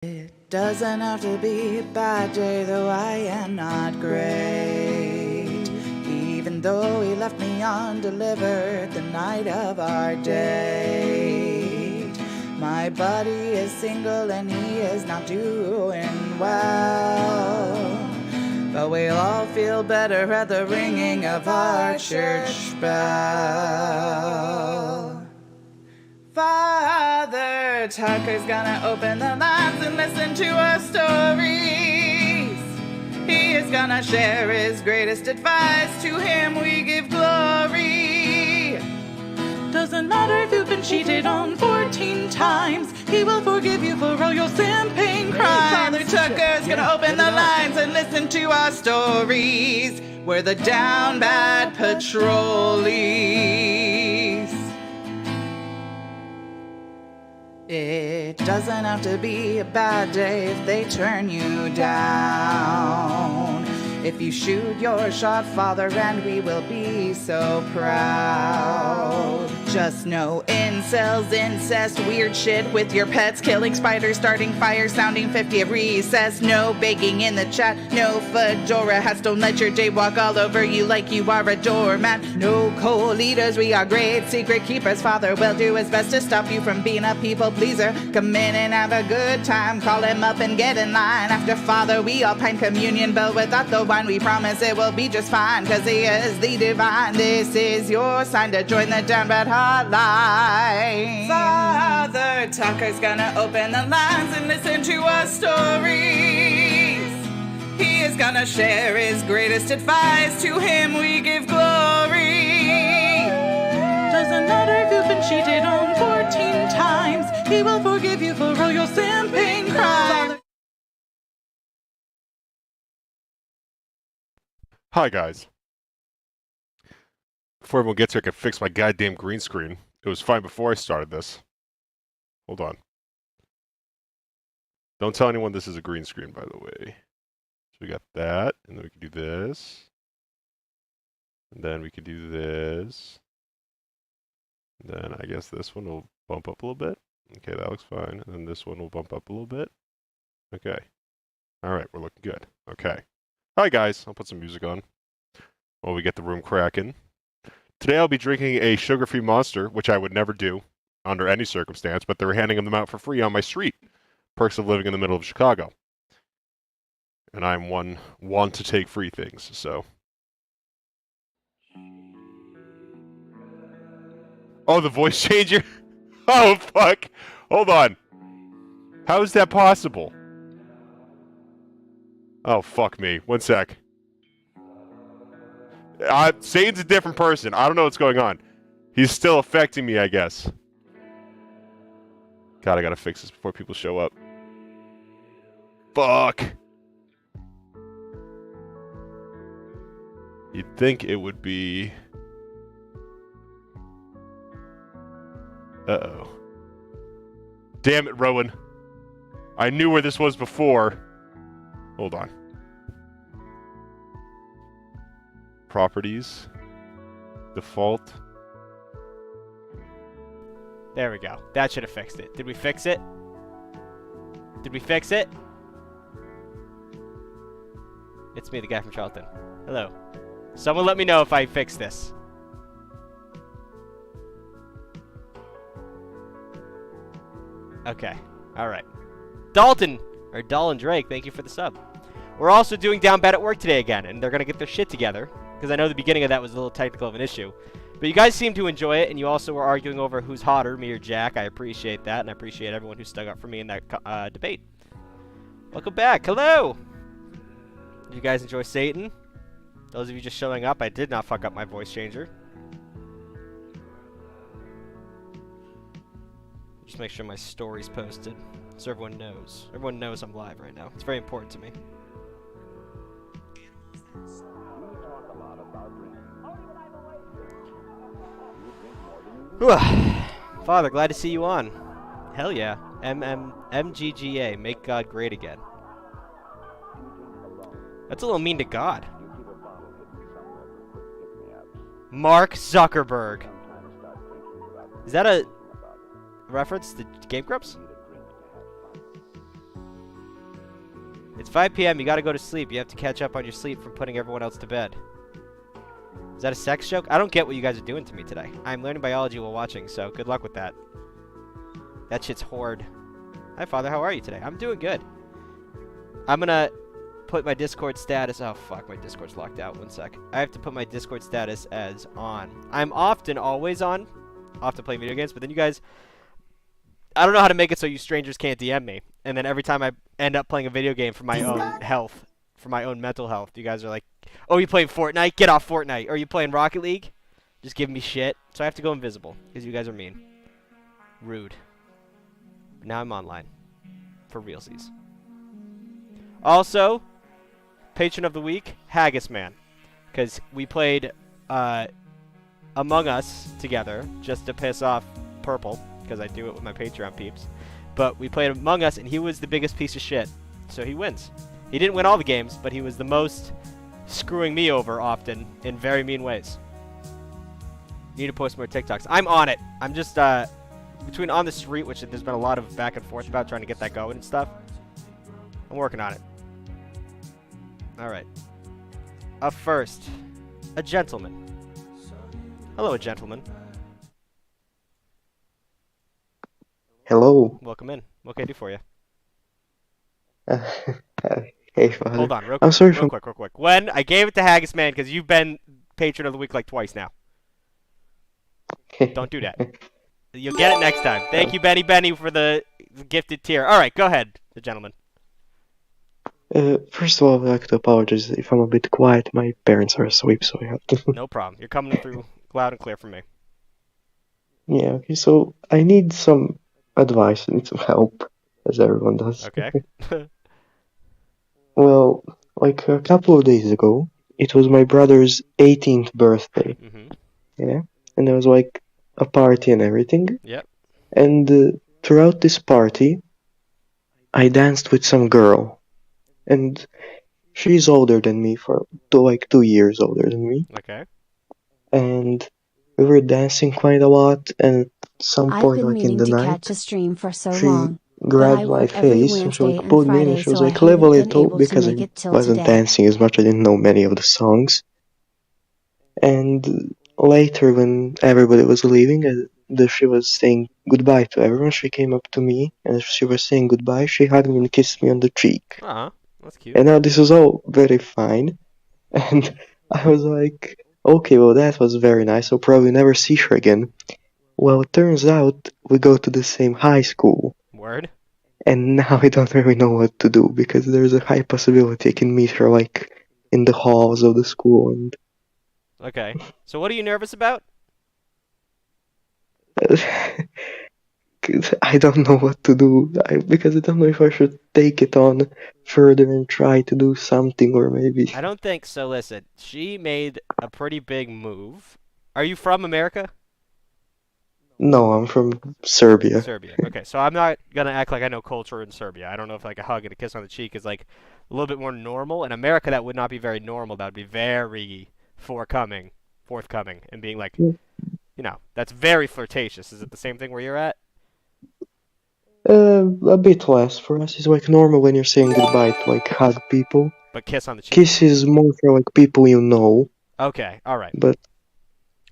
It doesn't have to be a bad day, though I am not great. Even though he left me undelivered the night of our date. My buddy is single and he is not doing well. But we'll all feel better at the ringing of our church bell. Father Tucker's gonna open the lines and listen to our stories. He is gonna share his greatest advice. To him we give glory. Doesn't matter if you've been cheated on 14 times. He will forgive you for all your simping crimes. Father Tucker's gonna open the lines and listen to our stories. We're the Downbad Patrollees. It doesn't have to be a bad day if they turn you down. If you shoot your shot, Father, and we will be so proud. Just no incels, incest, weird shit with your pets, killing spiders, starting fires, sounding 50 at recess. No baking in the chat, no fedora hats, don't let your day walk all over you like you are a doormat. No co-leaders, we are great secret keepers. Father will do his best to stop you from being a people pleaser. Come in and have a good time, call him up and get in line. After Father, we all pine communion, but without the wine, we promise it will be just fine, cause he is the divine. This is your sign to join the Downbad Hotline. Father Tucker's gonna open the lines and listen to our stories. He is gonna share his greatest advice. To him we give glory. Doesn't matter if you've been cheated on 14 times. He will forgive you for all your simping crimes. Hi guys. Before everyone gets here, I can fix my goddamn green screen. It was fine before I started this. Hold on. Don't tell anyone this is a green screen, by the way. So we got that, and then we can do this. And then we can do this. And then I guess this one will bump up a little bit. Okay, that looks fine. And then this one will bump up a little bit. Okay. Alright, we're looking good. Okay. Hi guys, I'll put some music on while we get the room cracking. Today I'll be drinking a sugar-free Monster, which I would never do under any circumstance, but they're handing them out for free on my street. Perks of living in the middle of Chicago. And I'm one to take free things, so. Oh, the voice changer? Oh, fuck. Hold on. How is that possible? Oh, fuck me. One sec. Satan's a different person. I don't know what's going on. He's still affecting me, I guess. God, I gotta fix this before people show up. Fuck. You'd think it would be... Uh-oh. Damn it, Rowan. I knew where this was before. Hold on. Properties. Default. There we go. That should have fixed it. Did we fix it? Did we fix it? It's me, the guy from Charlton. Hello. Someone let me know if I fixed this. Okay. Alright. Dalton! Or Doll and Drake, thank you for the sub. We're also doing Downbad at work today again, and they're going to get their shit together. Because I know the beginning of that was a little technical of an issue. But you guys seem to enjoy it, and you also were arguing over who's hotter, me or Jack. I appreciate that, and I appreciate everyone who stuck up for me in that debate. Welcome back. Hello! Did you guys enjoy Satan? Those of you just showing up, I did not fuck up my voice changer. Just make sure my story's posted, so everyone knows. Everyone knows I'm live right now. It's very important to me. Father, glad to see you on. Hell yeah. MGGA, make God great again. That's a little mean to God. Mark Zuckerberg. Is that a reference to Game Grumps? It's 5 p.m. You gotta go to sleep. You have to catch up on your sleep from putting everyone else to bed. Is that a sex joke? I don't get what you guys are doing to me today. I'm learning biology while watching, so good luck with that. That shit's horrid. Hi, Father. How are you today? I'm doing good. I'm gonna put my Discord status... Oh, fuck. My Discord's locked out. One sec. I have to put my Discord status as on. I'm often always on. Often playing video games, but then you guys... I don't know how to make it so you strangers can't DM me. And then every time I end up playing a video game for my own health, for my own mental health, you guys are like, oh, you playing Fortnite? Get off Fortnite. Or you playing Rocket League? Just giving me shit. So I have to go invisible, because you guys are mean. Rude. Now I'm online. For realsies. Also, patron of the week, Haggis Man. Because we played Among Us together, just to piss off Purple. Because I do it with my Patreon peeps. But we played Among Us, and he was the biggest piece of shit. So he wins. He didn't win all the games, but he was the most screwing me over often in very mean ways. Need to post more TikToks. I'm on it. I'm just, between On the Street, which there's been a lot of back and forth about trying to get that going and stuff. I'm working on it. Alright. Up first, a gentleman. Hello, a gentleman. Hello. Welcome in. What can I do for you? Hey, Father. Hold on, real quick. I'm sorry real quick. When I gave it to Haggis Man, because you've been patron of the week like twice now. Don't do that. You'll get it next time. Thank you, Benny, for the gifted tier. All right, go ahead, the gentleman. First of all, I'd like to apologize if I'm a bit quiet. My parents are asleep, so I have to. No problem. You're coming through loud and clear for me. Yeah, okay, so I need some advice. I need some help, as everyone does. Okay. Well, like a couple of days ago, it was my brother's 18th birthday. Mm-hmm. Yeah? And there was like a party and everything. Yep. And throughout this party, I danced with some girl. And she's older than me, for 2 years older than me. Okay. And we were dancing quite a lot, and at some I've point, been like in meaning the to night, catch a stream for so she long. grabbed I my work every face and she Wednesday like and pulled me in Friday, and she was so I like, live a haven't been little, able to because make I it till wasn't today. dancing as much. I didn't know many of the songs. And later, when everybody was leaving, she was saying goodbye to everyone. She came up to me and as she was saying goodbye, she hugged me and kissed me on the cheek. Uh-huh. That's cute. And now this was all very fine. And I was like, okay, well, that was very nice. I'll probably never see her again. Well, it turns out we go to the same high school. Word? And now I don't really know what to do, because there's a high possibility I can meet her, like, in the halls of the school. And Okay. So what are you nervous about? I don't know what to do, because I don't know if I should take it on further and try to do something, or maybe... I don't think so. Listen, she made a pretty big move. Are you from America? No, I'm from Serbia. Serbia. Okay, so I'm not gonna act like I know culture in Serbia. I don't know if like a hug and a kiss on the cheek is like a little bit more normal. In America, that would not be very normal. That would be very forthcoming, and being like, you know, that's very flirtatious. Is it the same thing where you're at? A bit less. For us, it's like normal when you're saying goodbye to like hug people. But kiss on the cheek. Kiss is more for like people you know. Okay, all right. But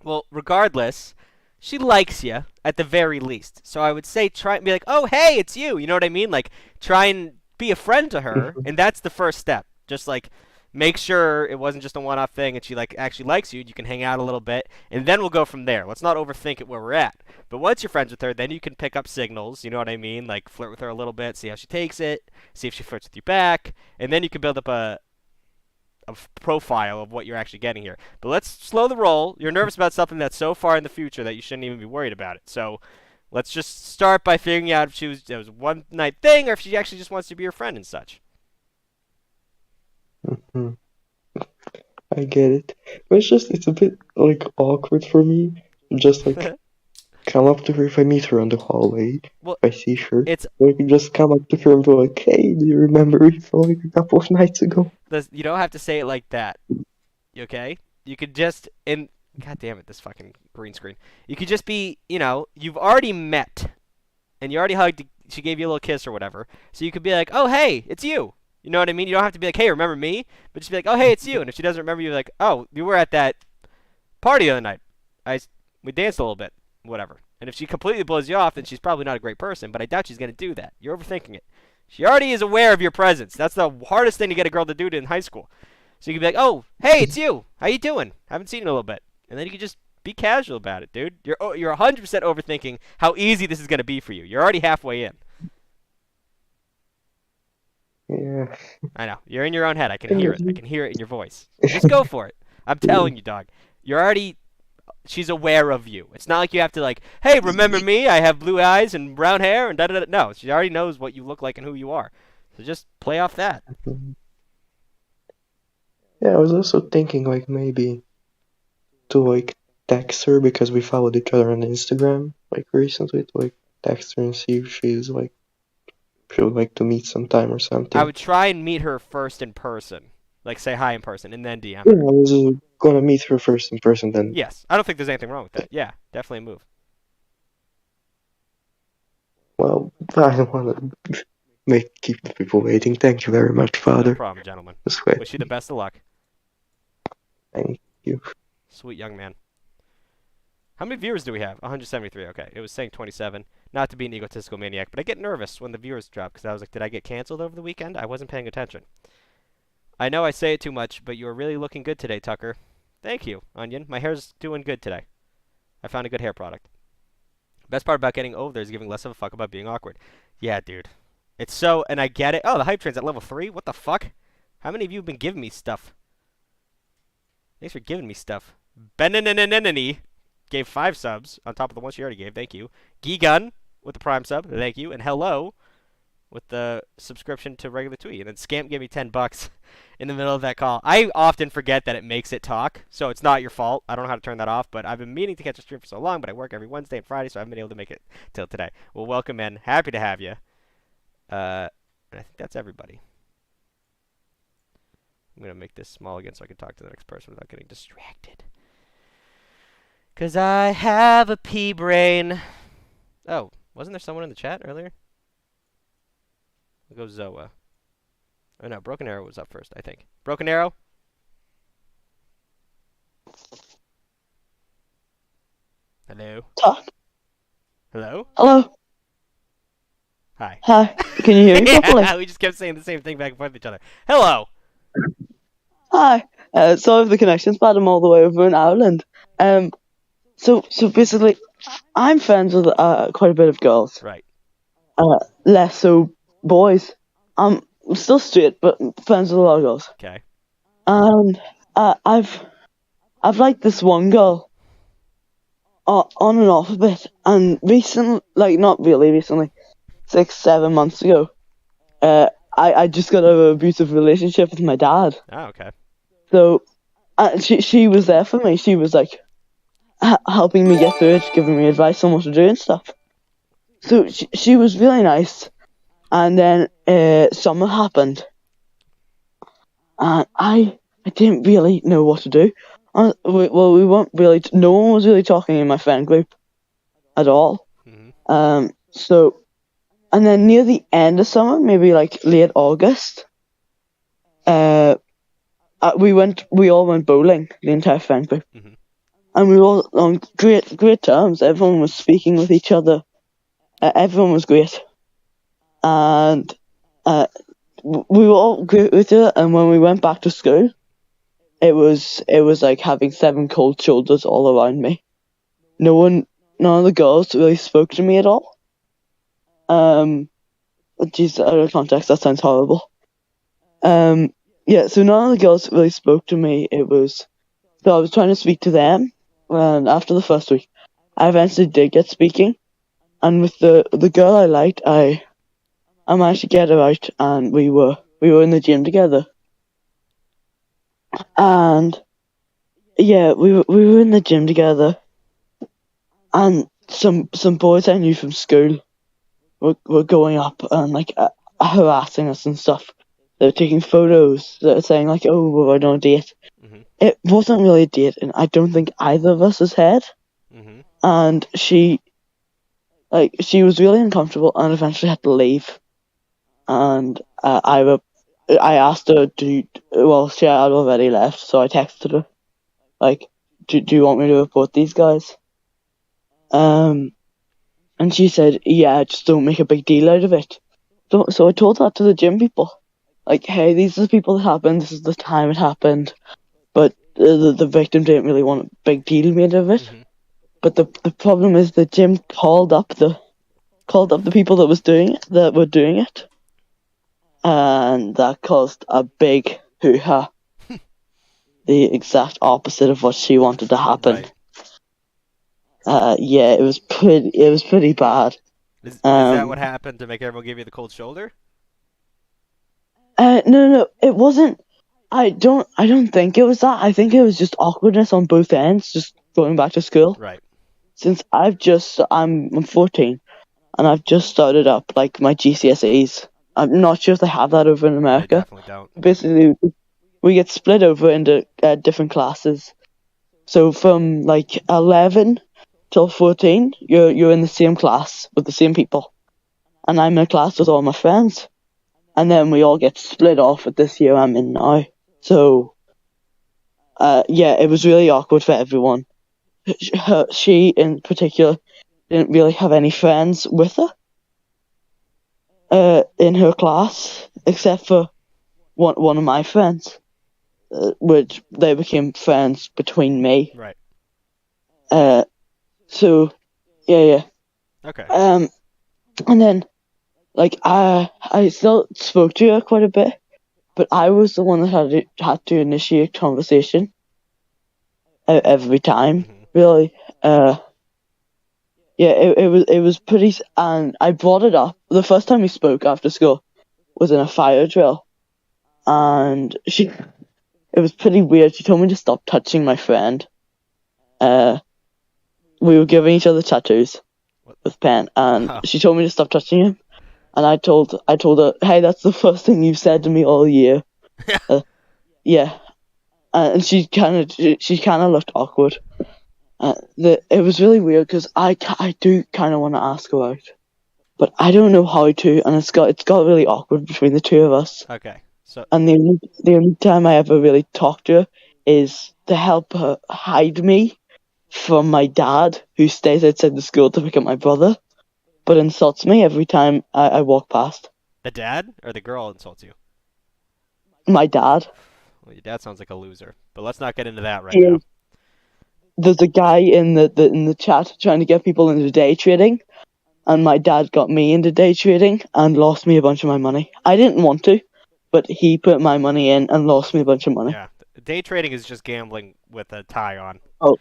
well, regardless, she likes you at the very least. So I would say try and be like, oh, hey, it's you. You know what I mean? Like, try and be a friend to her, and that's the first step. Just like make sure it wasn't just a one-off thing and she like actually likes you. You can hang out a little bit, and then we'll go from there. Let's not overthink it where we're at. But once you're friends with her, then you can pick up signals. You know what I mean? Like flirt with her a little bit, see how she takes it, see if she flirts with you back, and then you can build up a profile of what you're actually getting here. But let's slow the roll. You're nervous about something that's so far in the future that you shouldn't even be worried about it. So let's just start by figuring out if it was a one-night thing or if she actually just wants to be your friend and such. mm-hmm. I get it. But it's a bit like awkward for me. Just like come up to her if I meet her on the hallway. Well, if I see her. it's Or I can just come up to her and be like, hey, do you remember me from like a couple of nights ago? you don't have to say it like that. You okay? You could just God damn it, this fucking green screen. You could just be, you know, you've already met, and you already hugged. She gave you a little kiss or whatever. So you could be like, oh hey, it's you. You know what I mean? You don't have to be like, hey, remember me? But just be like, oh, hey, it's you. And if she doesn't remember you, like, oh, you were at that party the other night. We danced a little bit, whatever. And if she completely blows you off, then she's probably not a great person, but I doubt she's going to do that. You're overthinking it. She already is aware of your presence. That's the hardest thing to get a girl to do in high school. So you can be like, oh, hey, it's you. How you doing? Haven't seen you in a little bit. And then you can just be casual about it, dude. You're 100% overthinking how easy this is going to be for you. You're already halfway in. Yeah. I know. You're in your own head. I can hear it. I can hear it in your voice. Just go for it. I'm telling you, dog. You're already... She's aware of you. It's not like you have to like, hey, remember me? I have blue eyes and brown hair and da-da-da. No, she already knows what you look like and who you are. So just play off that. Yeah, I was also thinking like maybe to like text her because we followed each other on Instagram like recently, to like text her and see if she would like to meet sometime or something. I would try and meet her first in person. Like say hi in person and then DM Yeah, her. I was gonna meet her first in person then. Yes. I don't think there's anything wrong with that. Yeah, definitely a move. Well, I don't want to keep the people waiting. Thank you very much, No Father. problem, gentlemen. This way. Wish you the best of luck. Thank you. Sweet young man. How many viewers do we have? 173. Okay. It was saying 27. Not to be an egotistical maniac, but I get nervous when the viewers drop because I was like, did I get canceled over the weekend? I wasn't paying attention. I know I say it too much, but you are really looking good today, Tucker. Thank you, Onion. My hair's doing good today. I found a good hair product. Best part about getting older is giving less of a fuck about being awkward. Yeah, dude. It's so, and I get it. Oh, the hype train's at level 3? What the fuck? How many of you have been giving me stuff? Thanks for giving me stuff. Benenenenenene gave 5 subs on top of the one she already gave. Thank you. Gigun with the Prime sub. Thank you. And hello with the subscription to regular tweet. And then Scamp gave me $10 in the middle of that call. I often forget that it makes it talk, so it's not your fault. I don't know how to turn that off, but I've been meaning to catch a stream for so long, but I work every Wednesday and Friday, so I haven't been able to make it till today. Well, welcome in. Happy to have you. And I think that's everybody. I'm going to make this small again so I can talk to the next person without getting distracted. Because I have a pea brain. Oh, wasn't there someone in the chat earlier? We'll go Zoa. Oh no, Broken Arrow was up first, I think. Broken Arrow? Hello? Talk. Hello? Hello. Hi. Hi. Can you hear me properly? Yeah, we just kept saying the same thing back and forth with each other. Hello! Hi. Sorry if the connection's bad. I'm all the way over in Ireland. So basically, I'm friends with quite a bit of girls. Right. Less so boys. I'm still straight, but friends with a lot of girls. Okay. And I've liked this one girl on and off a bit. And recently, like not really recently, 6-7 months ago, I just got out of an abusive relationship with my dad. Oh, okay. So she was there for me. She was like helping me get through it, giving me advice on what to do and stuff. So she was really nice. And then summer happened, and I didn't really know what to do. We weren't really. No one was really talking in my friend group at all. Mm-hmm. So, and then near the end of summer, maybe like late August, we all went bowling, the entire friend group, Mm-hmm. and we were all on great terms. Everyone was speaking with each other. Everyone was great. And we were all great with it, and when we went back to school, it was like having 7 cold shoulders all around me. None of the girls really spoke to me at all. Geez, out of context, that sounds horrible. Yeah, so none of the girls really spoke to me. So I was trying to speak to them, and after the first week, I eventually did get speaking, and with the girl I liked, I managed to get her out, and we were in the gym together. And yeah, we were in the gym together, and some boys I knew from school were going up and like harassing us and stuff. They were taking photos. They were saying like, "Oh, we're on a date." Mm-hmm. It wasn't really a date, and I don't think either of us has had. Mm-hmm. And she was really uncomfortable, and eventually had to leave. And I I asked her, well, she had already left, so I texted her, like, do you want me to report these guys? And she said, yeah, just don't make a big deal out of it. So I told that to the gym people. Like, hey, these are the people that happened, this is the time it happened. But the victim didn't really want a big deal made of it. Mhm. But the problem is the gym called up the people that were doing it. And that caused a big hoo-ha. The exact opposite of what she wanted to happen. Right. Yeah, it was pretty bad. Is that what happened to make everyone give you the cold shoulder? No, it wasn't. I don't think it was that. I think it was just awkwardness on both ends, just going back to school. Right. Since I'm 14, and I've just started up like my GCSEs. I'm not sure if they have that over in They America. definitely don't. Basically, we get split over into different classes. So from like 11 till 14, you're in the same class with the same people, and I'm in a class with all my friends, and then we all get split off at this year I'm in now. So, yeah, it was really awkward for everyone. She in particular didn't really have any friends with her in her class, except for one of my friends, which they became friends between me. Right. So, yeah. Okay. And then, like, I still spoke to her quite a bit, but I was the one that had to initiate conversation every time, really. Yeah, it was pretty, and I brought it up. The first time we spoke after school was in a fire drill, and it was pretty weird. She told me to stop touching my friend. We were giving each other tattoos with pen, and she told me to stop touching him. And I told her, hey, that's the first thing you've said to me all year. Yeah, and she kind of looked awkward. It was really weird because I do kind of want to ask her out, but I don't know how to, and it's got really awkward between the two of us. Okay. So. And the only time I ever really talk to her is to help her hide me from my dad, who stays outside the school to pick up my brother, but insults me every time I walk past. The dad or the girl insults you? My dad. Well, your dad sounds like a loser, but let's not get into that right Yeah. now. There's a guy in the chat trying to get people into day trading, and my dad got me into day trading and lost me a bunch of my money. I didn't want to, but he put my money in and lost me a bunch of money. Yeah, day trading is just gambling with a tie on. Oh,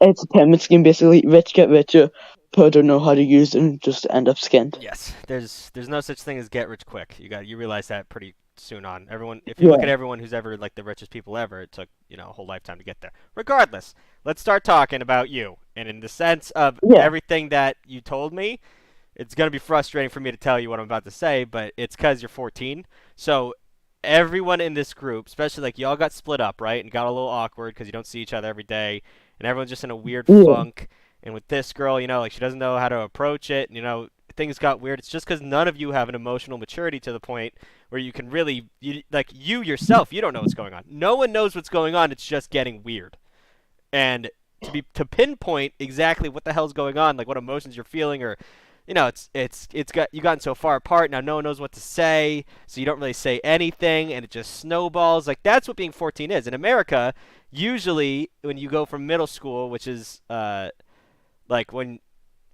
it's a pyramid scheme basically. Rich get richer, poor don't know how to use it and just end up skinned. Yes, there's no such thing as get rich quick. You realize that pretty soon on. Everyone, if you look at everyone who's ever like the richest people ever, it took a whole lifetime to get there. Regardless, let's start talking about you. And in the sense of everything that you told me, it's gonna be frustrating for me to tell you what I'm about to say, but it's because you're 14. So everyone in this group, especially like y'all got split up, right, and got a little awkward because you don't see each other every day, and everyone's just in a weird funk. And with this girl, like she doesn't know how to approach it, and things got weird. It's just because none of you have an emotional maturity to the point where you can really, you yourself, you don't know what's going on. No one knows what's going on. It's just getting weird. And to pinpoint exactly what the hell's going on, like what emotions you're feeling, or you gotten so far apart now, no one knows what to say, so you don't really say anything, and it just snowballs. Like that's what being 14 is. In America, usually when you go from middle school, which is like when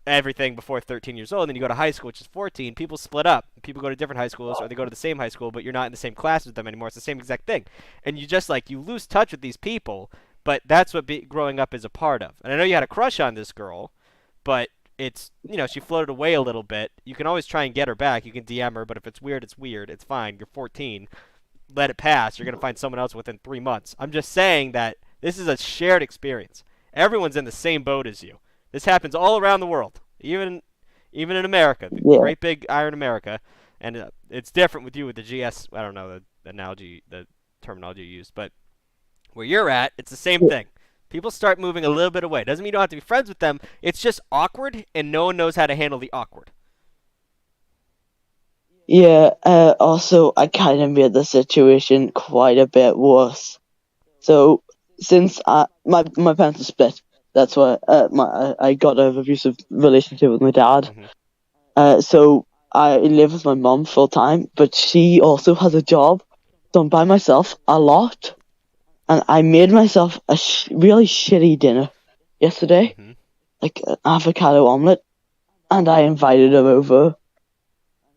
everything before 13 years old, and then you go to high school, which is 14, people split up. People go to different high schools, or they go to the same high school, but you're not in the same class with them anymore. It's the same exact thing. And you just, you lose touch with these people, but that's what growing up is a part of. And I know you had a crush on this girl, but it's, she floated away a little bit. You can always try and get her back. You can DM her, but if it's weird, it's weird. It's fine. You're 14. Let it pass. You're going to find someone else within 3 months. I'm just saying that this is a shared experience. Everyone's in the same boat as you. This happens all around the world, even in America, the great big iron America, and it's different with you with the GS. I don't know the terminology you used, but where you're at, it's the same thing. People start moving a little bit away. Doesn't mean you don't have to be friends with them. It's just awkward, and no one knows how to handle the awkward. Yeah, also, I kind of made the situation quite a bit worse. So, since my parents are split, that's why I got an abusive relationship with my dad. So, I live with my mum full time, but she also has a job, so I'm by myself a lot. And I made myself a really shitty dinner yesterday, like an avocado omelette, and I invited her over.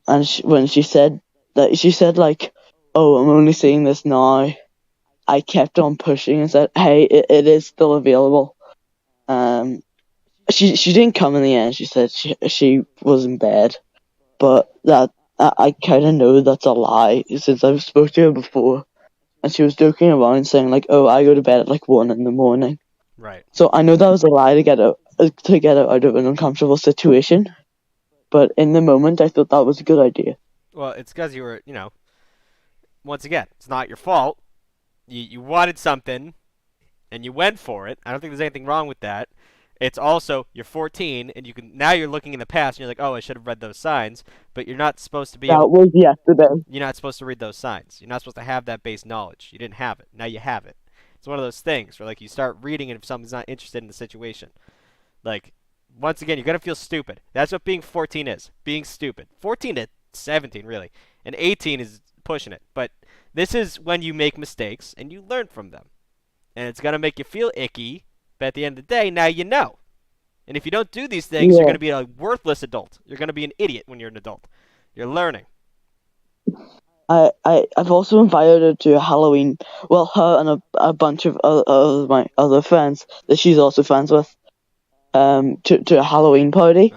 And when she said that, she said like, "Oh, I'm only seeing this now." I kept on pushing and said, "Hey, it is still available." Um, she didn't come in the end. She said she was in bed, but that I kind of know that's a lie since I've spoke to her before, and she was joking around saying like, "Oh, I go to bed at like 1 in the morning." Right. So I know that was a lie to get her out of an uncomfortable situation. But in the moment, I thought that was a good idea. Well, it's because you were, once again, it's not your fault. You wanted something, and you went for it. I don't think there's anything wrong with that. It's also you're 14, and now you're looking in the past, and you're like, oh, I should have read those signs. But you're not supposed to be That able. was yesterday. You're not supposed to read those signs. You're not supposed to have that base knowledge. You didn't have it. Now you have it. It's one of those things where like you start reading it if someone's not interested in the situation. Like, once again, you're gonna feel stupid. That's what being 14 is. Being stupid. 14 to 17, really, and 18 is pushing it. But this is when you make mistakes and you learn from them, and it's gonna make you feel icky. But at the end of the day, now you know. And if you don't do these things, you're Yeah. gonna be a worthless adult. You're gonna be an idiot when you're an adult. You're learning. I've also invited her to a Halloween. Well, her and a bunch of my other friends that she's also friends with. To a Halloween party,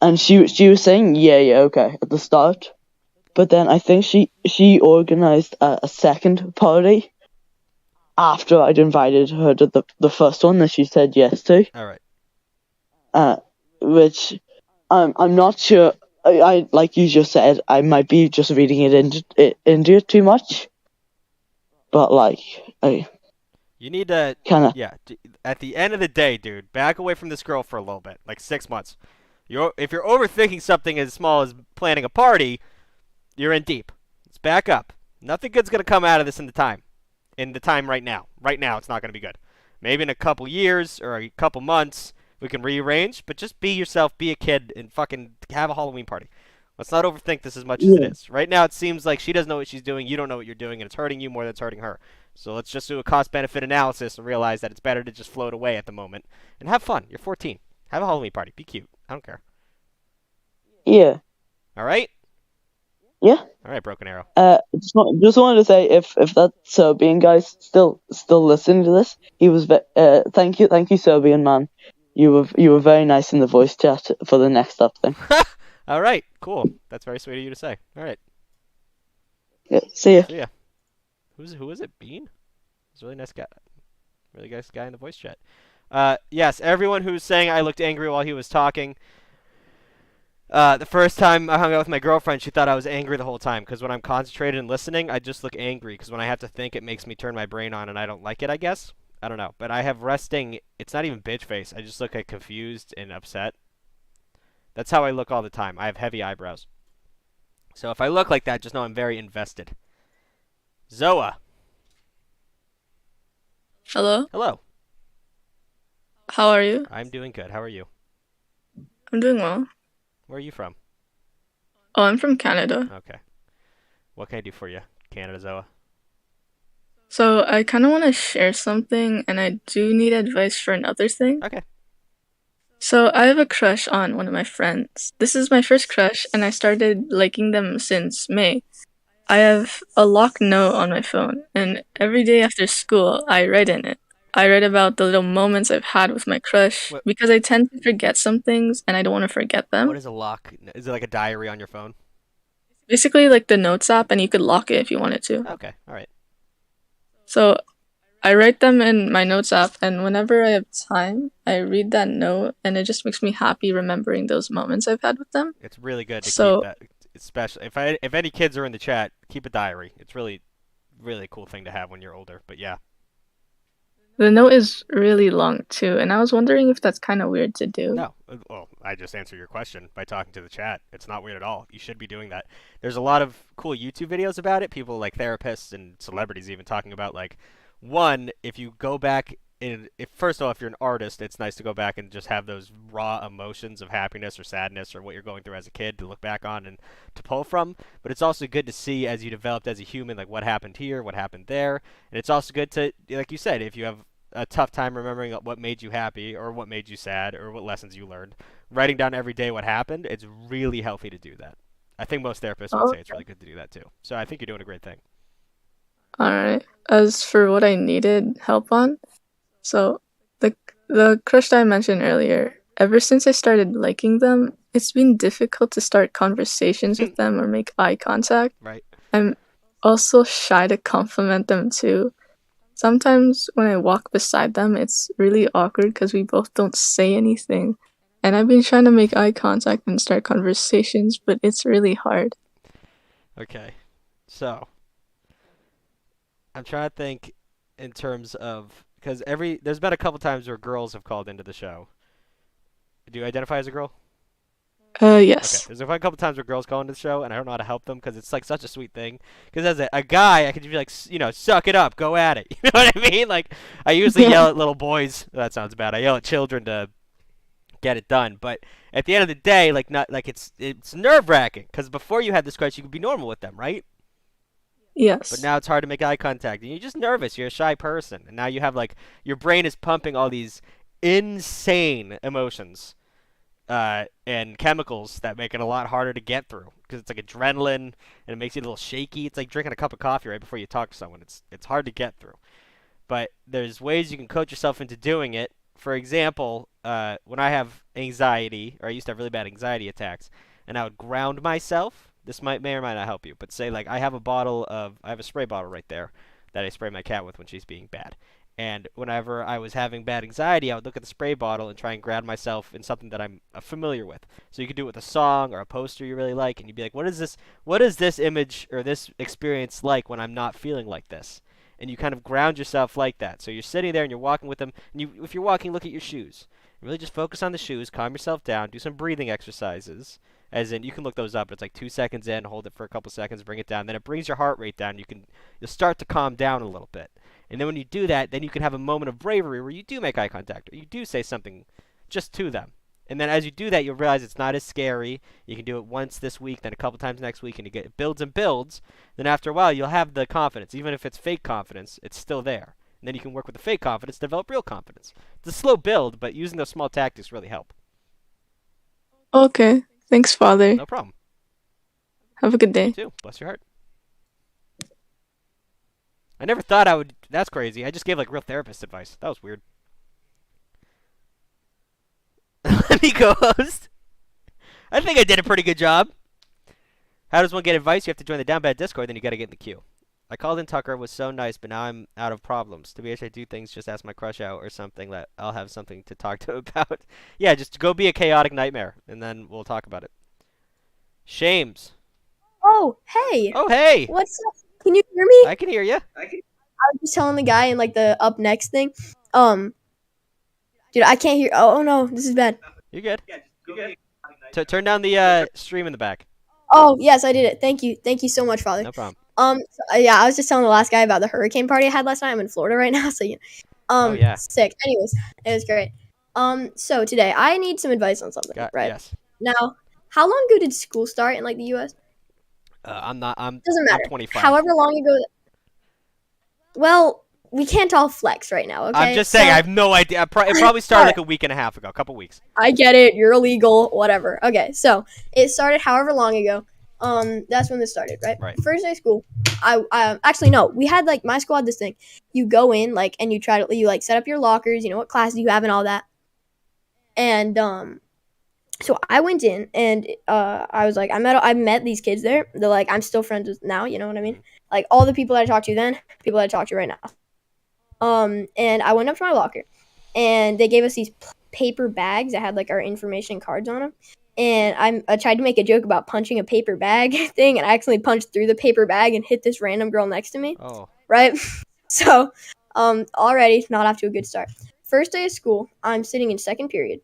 and she was saying yeah okay at the start, but then I think she organized a second party after I'd invited her to the first one that she said yes to. All right. Which I'm not sure. I like you just said, I might be just reading it into it too much, but like You need to. kind of. Yeah. At the end of the day, dude, back away from this girl for a little bit, like 6 months. If you're overthinking something as small as planning a party, you're in deep. Let's back up. Nothing good's gonna come out of this in the time. In the time right now. Right now, it's not gonna be good. Maybe in a couple years or a couple months, we can rearrange. But just be yourself, be a kid, and fucking have a Halloween party. Let's not overthink this as much as it is. Right now, it seems like she doesn't know what she's doing, you don't know what you're doing, and it's hurting you more than it's hurting her. So let's just do a cost-benefit analysis and realize that it's better to just float away at the moment. And have fun. You're 14. Have a Halloween party. Be cute. I don't care. Yeah. All right? Yeah. All right, Broken Arrow. Just wanted to say if that Serbian guy's still listening to this, he was thank you Serbian man, you were very nice in the voice chat for the next up thing. All right, cool. That's very sweet of you to say. All right, Yeah, see ya. see ya. Who is it? Bean? He's a really nice guy. Really nice guy in the voice chat. Yes, everyone who's saying I looked angry while he was talking. The first time I hung out with my girlfriend, she thought I was angry the whole time because when I'm concentrated and listening, I just look angry because when I have to think, it makes me turn my brain on and I don't like it, I guess. I don't know. But I have resting, it's not even bitch face. I just look like confused and upset. That's how I look all the time. I have heavy eyebrows. So if I look like that, just know I'm very invested. Zoa. Hello, Hello. how are you? I'm doing good. How are you? I'm doing well. Where are you from? Oh, I'm from Canada. Okay. What can I do for you, Canada Zoa? So I kind of want to share something, and I do need advice for another thing. Okay. So I have a crush on one of my friends. This is my first crush, and I started liking them since May. I have a locked note on my phone, and every day after school, I write in it. I write about the little moments I've had with my crush What- because I tend to forget some things, and I don't want to forget them. What is a lock? Is it like a diary on your phone? Basically, like the Notes app, and you could lock it if you wanted to. Okay. All right. So I write them in my Notes app, and whenever I have time, I read that note, and it just makes me happy remembering those moments I've had with them. It's really good to So- keep that. Especially if any kids are in the chat, keep a diary. It's really a cool thing to have when you're older. But yeah. The note is really long too, and I was wondering if that's kind of weird to do. No. Well, I just answered your question by talking to the chat. It's not weird at all. You should be doing that. There's a lot of cool YouTube videos about it. People like therapists and celebrities even talking about like, one, if you go back if first of all, if you're an artist, it's nice to go back and just have those raw emotions of happiness or sadness or what you're going through as a kid to look back on and to pull from. But it's also good to see as you developed as a human, like what happened here, what happened there. And it's also good to, like you said, if you have a tough time remembering what made you happy or what made you sad or what lessons you learned, writing down every day what happened, it's really healthy to do that. I think most therapists would say it's really good to do that too. So I think you're doing a great thing. All right. As for what I needed help on, so the crush that I mentioned earlier, ever since I started liking them, it's been difficult to start conversations with them or make eye contact. Right. I'm also shy to compliment them too. Sometimes when I walk beside them, it's really awkward because we both don't say anything. And I've been trying to make eye contact and start conversations, but it's really hard. Okay. So, I'm trying to think in terms of, because there's been a couple times where girls have called into the show. Do you identify as a girl? Yes. Okay. There's a couple times where girls call into the show, and I don't know how to help them because it's like such a sweet thing. Because as a guy, I could just be like, suck it up, go at it. You know what I mean? Like, I usually yell at little boys. That sounds bad. I yell at children to get it done. But at the end of the day, like, not like it's nerve-wracking because before you had this crush, you could be normal with them, right? Yes. But now it's hard to make eye contact, and you're just nervous. You're a shy person, and now you have like your brain is pumping all these insane emotions and chemicals that make it a lot harder to get through because it's like adrenaline and it makes you a little shaky. It's like drinking a cup of coffee right before you talk to someone. It's hard to get through, but there's ways you can coach yourself into doing it. For example, when I have anxiety, or I used to have really bad anxiety attacks, and I would ground myself. This may or might not help you, but say like I have a spray bottle right there that I spray my cat with when she's being bad. And whenever I was having bad anxiety, I would look at the spray bottle and try and ground myself in something that I'm familiar with. So you could do it with a song or a poster you really like, and you'd be like, what is this image or this experience like when I'm not feeling like this? And you kind of ground yourself like that. So you're sitting there and you're walking with them, and if you're walking, look at your shoes. Really just focus on the shoes, calm yourself down, do some breathing exercises. As in, you can look those up. It's like 2 seconds in, hold it for a couple seconds, bring it down. Then it brings your heart rate down. You'll start to calm down a little bit. And then when you do that, then you can have a moment of bravery where you do make eye contact, or you do say something just to them. And then as you do that, you'll realize it's not as scary. You can do it once this week, then a couple times next week, and it builds and builds. Then after a while, you'll have the confidence. Even if it's fake confidence, it's still there. And then you can work with the fake confidence to develop real confidence. It's a slow build, but using those small tactics really help. Okay. Thanks, Father. No problem. Have a good day. You too. Bless your heart. I never thought I would. That's crazy. I just gave like real therapist advice. That was weird. Let me co-host. I think I did a pretty good job. How does one get advice? You have to join the Downbad Discord, then you got to get in the queue. I called in Tucker, was so nice, but now I'm out of problems. To be honest, I do things, just ask my crush out or something that I'll have something to talk to him about. Yeah, just go be a chaotic nightmare, and then we'll talk about it. Shames. Oh, hey. Oh, hey. What's up? Can you hear me? I can hear you. I was just telling the guy in like the up next thing. Dude, I can't hear. Oh no, this is bad. You're good. Turn down the stream in the back. Oh yes, I did it. Thank you so much, Father. No problem. Yeah, I was just telling the last guy about the hurricane party I had last night. I'm in Florida right now, so yeah. Oh, yeah. Sick. Anyways, it was great. So today I need some advice on something, right? Yes. Now, how long ago did school start in like the U.S.? I'm Doesn't matter. I'm 25. However long ago. Well, we can't all flex right now, okay? I'm just saying, I have no idea. It probably started like a week and a half ago, a couple weeks. I get it. You're illegal, whatever. Okay, so it started however long ago. That's when this started, right? Right. First day of school. I actually no. We had like my school had this thing. You go in like and you set up your lockers. You know what classes you have and all that. And so I went in and I was like I met these kids there. They're like I'm still friends with now. You know what I mean? Like all the people that I talked to then, people that I talk to right now. And I went up to my locker, and they gave us these paper bags that had like our information cards on them. And I tried to make a joke about punching a paper bag thing, and I accidentally punched through the paper bag and hit this random girl next to me. Oh. Right? So, Already not off to a good start. First day of school, I'm sitting in second period.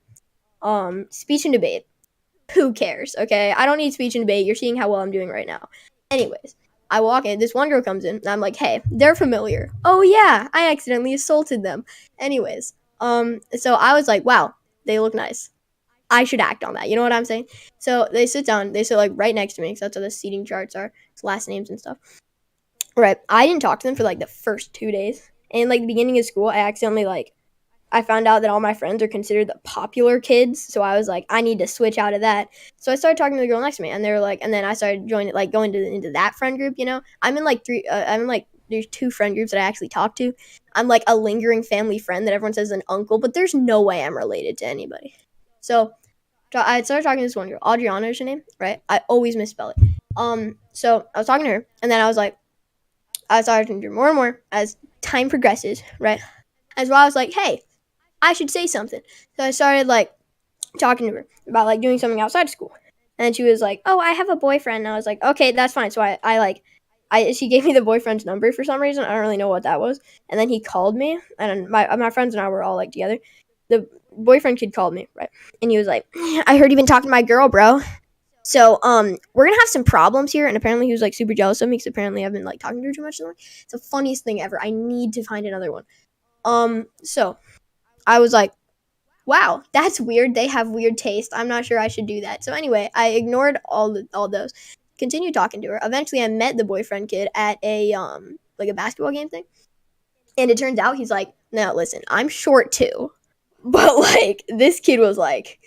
Speech and debate. Who cares? Okay, I don't need speech and debate. You're seeing how well I'm doing right now. Anyways, I walk in. This one girl comes in, and I'm like, "Hey, they're familiar." Oh yeah, I accidentally assaulted them. Anyways, so I was like, "Wow, they look nice. I should act on that." You know what I'm saying? So they sit down. They sit like right next to me, because that's how the seating charts are. It's last names and stuff. Right. I didn't talk to them for like the first 2 days. And like the beginning of school, I accidentally I found out that all my friends are considered the popular kids. So I was like, I need to switch out of that. So I started talking to the girl next to me, and they were like, and then I started joining, like, going into that friend group. I'm in like there's 2 friend groups that I actually talk to. I'm like a lingering family friend that everyone says is an uncle, but there's no way I'm related to anybody. So I started talking to this one girl. Adriana is her name, right? I always misspell it. So I was talking to her, and then I started talking to her more and more as time progresses, right? As well, I was like, hey, I should say something. So I started like talking to her about like doing something outside of school. And she was like, oh, I have a boyfriend. And I was like, okay, that's fine. So she gave me the boyfriend's number for some reason. I don't really know what that was. And then he called me, and my friends and I were all like together. The boyfriend kid called me, right? And he was like, I heard you've been talking to my girl, bro. So we're gonna have some problems here. And apparently he was like super jealous of me, because apparently I've been like talking to her too much. It's the funniest thing ever. I need to find another one. So I was like, wow, that's weird. They have weird taste. I'm not sure I should do that. So anyway, I ignored all those. Continued talking to her. Eventually I met the boyfriend kid at a like a basketball game thing. And it turns out he's like, now listen, I'm short too. But like this kid was like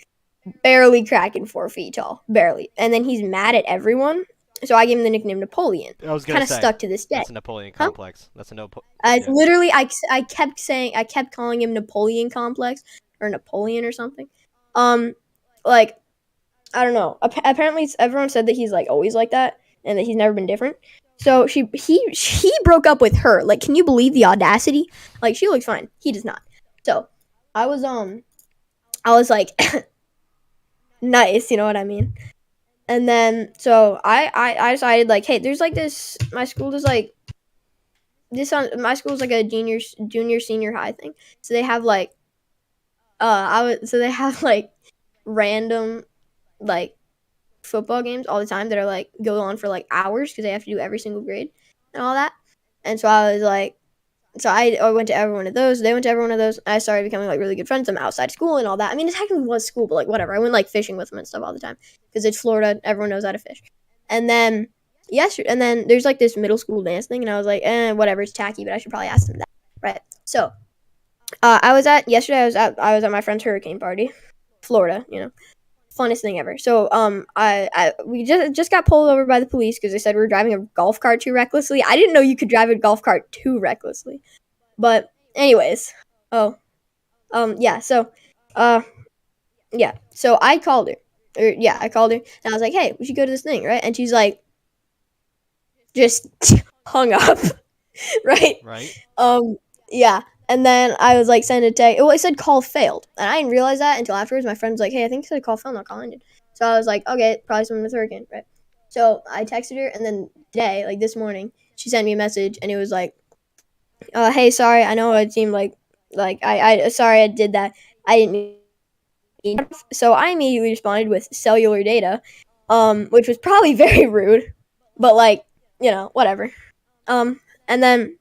barely cracking 4 feet tall. Barely. And then he's mad at everyone. So I gave him the nickname Napoleon. I was gonna Kind of say, stuck to this day. that's a Napoleon complex. That's a It's literally, I kept calling him Napoleon complex or Napoleon or something. Like, I don't know. Apparently, everyone said that he's like always like that and that he's never been different. So he broke up with her. Like, can you believe the audacity? Like, she looks fine. He does not. So I was like, nice. You know what I mean? And then, so I decided, like, hey, there's like this, my school does like, my school is like a junior, senior high thing. So they have like, so they have like random, like, football games all the time that are like, go on for like hours, because they have to do every single grade and all that. And so I was like, so I went to every one of those. They went to every one of those. I started becoming like really good friends. I'm outside school and all that. I mean, it technically was school, but like whatever. I went like fishing with them and stuff all the time, because it's Florida. Everyone knows how to fish. And then and then there's like this middle school dance thing, and I was like, whatever, it's tacky, but I should probably ask them that, right? So I was at my friend's hurricane party, Florida. Funnest thing ever. So we just got pulled over by the police because they said we were driving a golf cart too recklessly. I didn't know you could drive a golf cart too recklessly. But anyways, yeah. So yeah. So I called her. I called her, and I was like, "Hey, we should go to this thing, right?" And she's like, just hung up, right? Right. Yeah. And then I was like, send a text. Well, it said call failed. And I didn't realize that until afterwards. My friend was like, hey, I think it said call failed, not call ended. So I was like, okay, probably someone with hurricane, right? So I texted her, and then today, like this morning, she sent me a message, and it was like, hey, sorry, I know it seemed like I sorry I did that. I didn't mean. So I immediately responded with cellular data, which was probably very rude, but like, whatever. And then.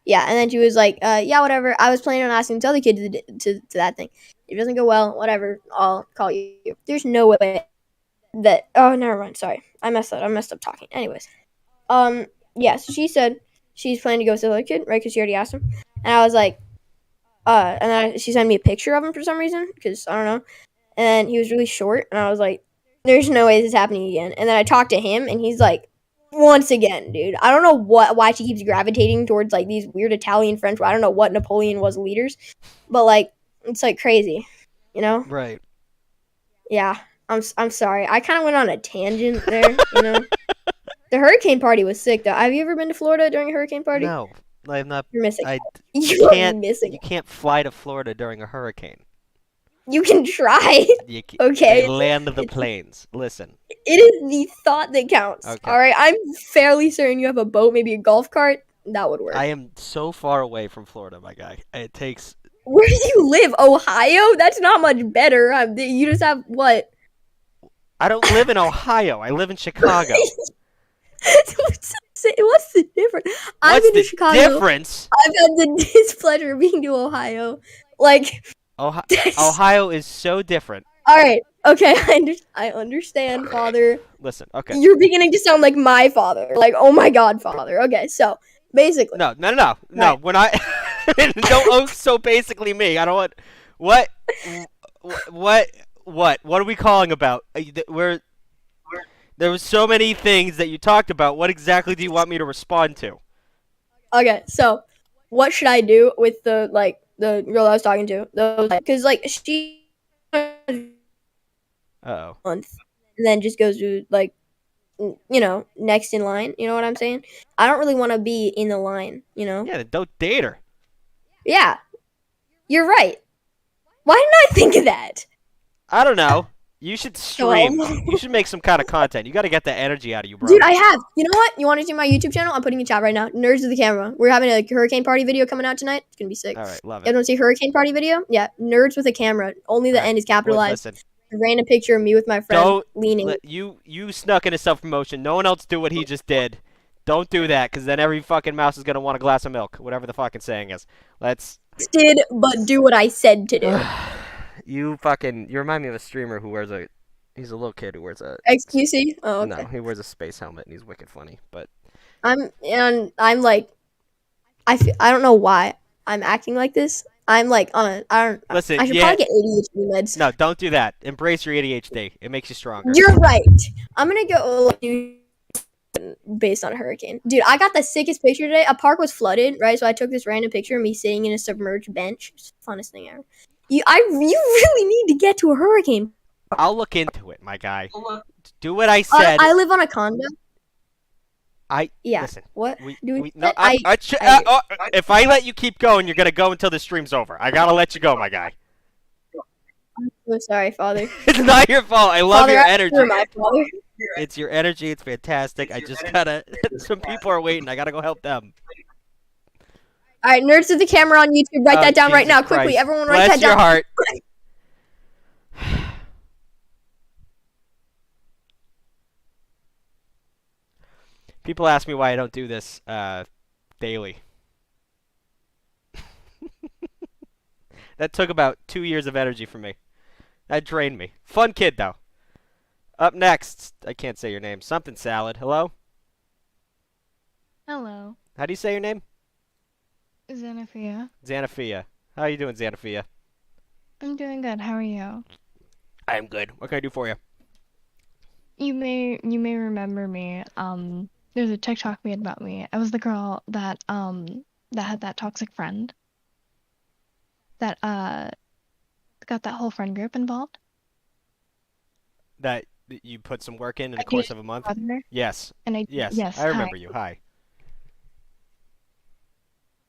Yeah, and then she was like, yeah, whatever. I was planning on asking this other kid to that thing. If it doesn't go well, whatever, I'll call you. There's no way that... Oh, never mind. Sorry. I messed up talking. Anyways. Yeah, so she said she's planning to go with the other kid, right? Because she already asked him. And I was like... and then she sent me a picture of him for some reason, because I don't know. And he was really short, and I was like, there's no way this is happening again. And then I talked to him, and he's like... Once again, dude, I don't know why she keeps gravitating towards like these weird Italian French. I don't know what Napoleon was leaders, but like it's like crazy, Right. Yeah, I'm sorry. I kind of went on a tangent there. The hurricane party was sick though. Have you ever been to Florida during a hurricane party? No, I'm not. You're missing. You You're missing. You can't fly to Florida during a hurricane. You can try. Okay. They land the planes. Listen. It is the thought that counts. Okay. All right. I'm fairly certain you have a boat, maybe a golf cart. that would work. I am so far away from Florida, my guy. It takes. Where do you live? Ohio? That's not much better. You just have what? I don't live in Ohio. I live in Chicago. What's the difference? I've What's been to the Chicago. difference? I've had the displeasure of being to Ohio. Like, Ohio is so different. all right, okay, I understand, Father. Listen, okay. You're beginning to sound like my father. Like, oh my God, Father. Okay, so basically, No. Right. When I don't owe so basically me. I don't want what are we calling about? There was so many things that you talked about. What exactly do you want me to respond to? Okay, so what should I do with the girl I was talking to? Because she Uh-oh. month and then just goes to next in line. You know what I'm saying? I don't really want to be in the line. Yeah, then don't date her. Yeah, you're right. Why didn't I think of that? I don't know. You should stream. No. You should make some kind of content. You got to get that energy out of you, bro. Dude, I have. You know what? You want to see my YouTube channel? I'm putting in chat right now. Nerds of the Camera. We're having a hurricane party video coming out tonight. It's gonna be sick. All right, love You it. guys want to see hurricane party video? Yeah, Nerds with a Camera. Only the All right, end is capitalized. Listen, A random picture of me with my friend don't leaning. you snuck into self-promotion. No one else do what he just did. Don't do that, because then every fucking mouse is gonna want a glass of milk, whatever the fucking saying is. Let's. Did but do what I said to do. You remind me of a streamer who wears a. He's a little kid who wears a. XQC? Oh, okay. No, he wears a space helmet and he's wicked funny. But I'm like, I don't know why I'm acting like this. I'm like listen, I should yeah, probably get ADHD meds. no, don't do that. Embrace your ADHD. It makes you stronger. You're right. I'm gonna go based on a hurricane. Dude, I got the sickest picture today. A park was flooded, right? So I took this random picture of me sitting in a submerged bench. It's the funnest thing ever. You really need to get to a hurricane. I'll look into it, my guy. Do what I said. I live on a condo. Yeah. Listen. What? If I let you keep going, you're gonna go until the stream's over. I gotta let you go, my guy. I'm so sorry, Father. It's not your fault. I love Father, your I'm energy. sure my father. It's your energy. It's fantastic. I just gotta. Some people are waiting. I gotta go help them. All right, Nerds of the Camera on YouTube. Write that down right now, Jesus quickly. Christ. Everyone, write Bless that down. your heart. People ask me why I don't do this daily. That took about 2 years of energy from me. That drained me. Fun kid, though. Up next, I can't say your name. Something Salad. Hello? Hello, How do you say your name? Xanathia. Xanathia. How are you doing, Xanathia? I'm doing good. How are you? I am good. What can I do for you? You may remember me. There's a TikTok made about me. I was the girl that had that toxic friend. That got that whole friend group involved. That you put some work in the course of a month? Brother, Yes. and Yes. I remember you. Hi.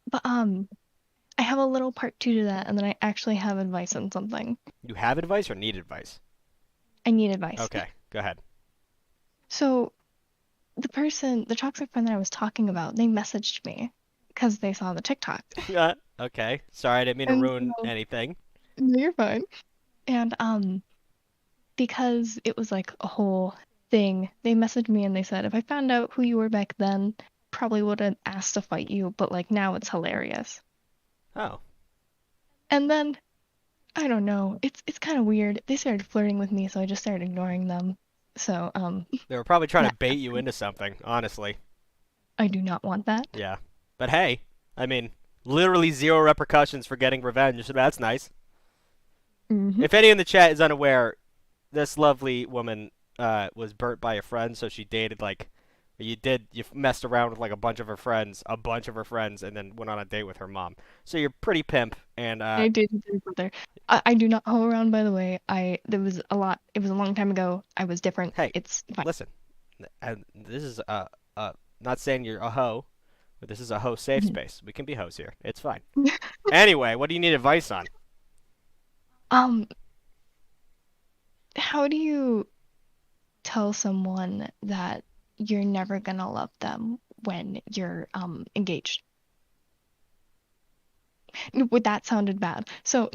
But I have a little part two to that, and then I actually have advice on something. You have advice or need advice? I need advice. Okay. Go ahead. So, the toxic friend that I was talking about, they messaged me because they saw the TikTok. Okay. Sorry, I didn't mean to And ruin so- anything. No, you're fine. And because it was like a whole thing, they messaged me and they said, if I found out who you were back then, probably would have asked to fight you, but like now it's hilarious. Oh. And then, I don't know, it's kind of weird. They started flirting with me, so I just started ignoring them. So, They were probably trying Yeah. to bait you into something, honestly. I do not want that. Yeah. But hey, I mean, literally 0 repercussions for getting revenge, so that's nice. Mhm. If any in the chat is unaware, this lovely woman was burnt by a friend, so she dated you messed around with like a bunch of her friends, and then went on a date with her mom. So you're pretty pimp, and I did agree with her. I do not hoe around, by the way. It was a long time ago. I was different. Hey, it's fine. listen, and this is not saying you're a hoe, but this is a hoe safe space. We can be hoes here. It's fine. Anyway, what do you need advice on? How do you tell someone that you're never gonna love them when you're engaged. Would that sounded bad. So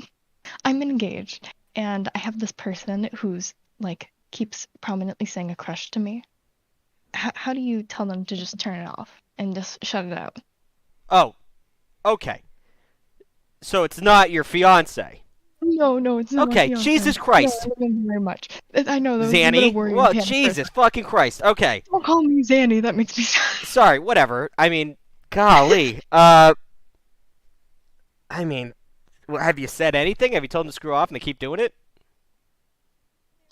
I'm engaged, and I have this person who's like keeps prominently saying a crush to me. How do you tell them to just turn it off and just shut it out? Oh, okay. So it's not your fiance. No, it's not my Okay, fiance. Jesus No, Christ. thank you very much. I know that was a bit Zanny? of worrying Well, panic for a Jesus fucking Christ. Okay. Don't call me Zanny. That makes me sad. Sorry, whatever. I mean, golly. I mean, have you said anything? Have you told them to screw off and they keep doing it?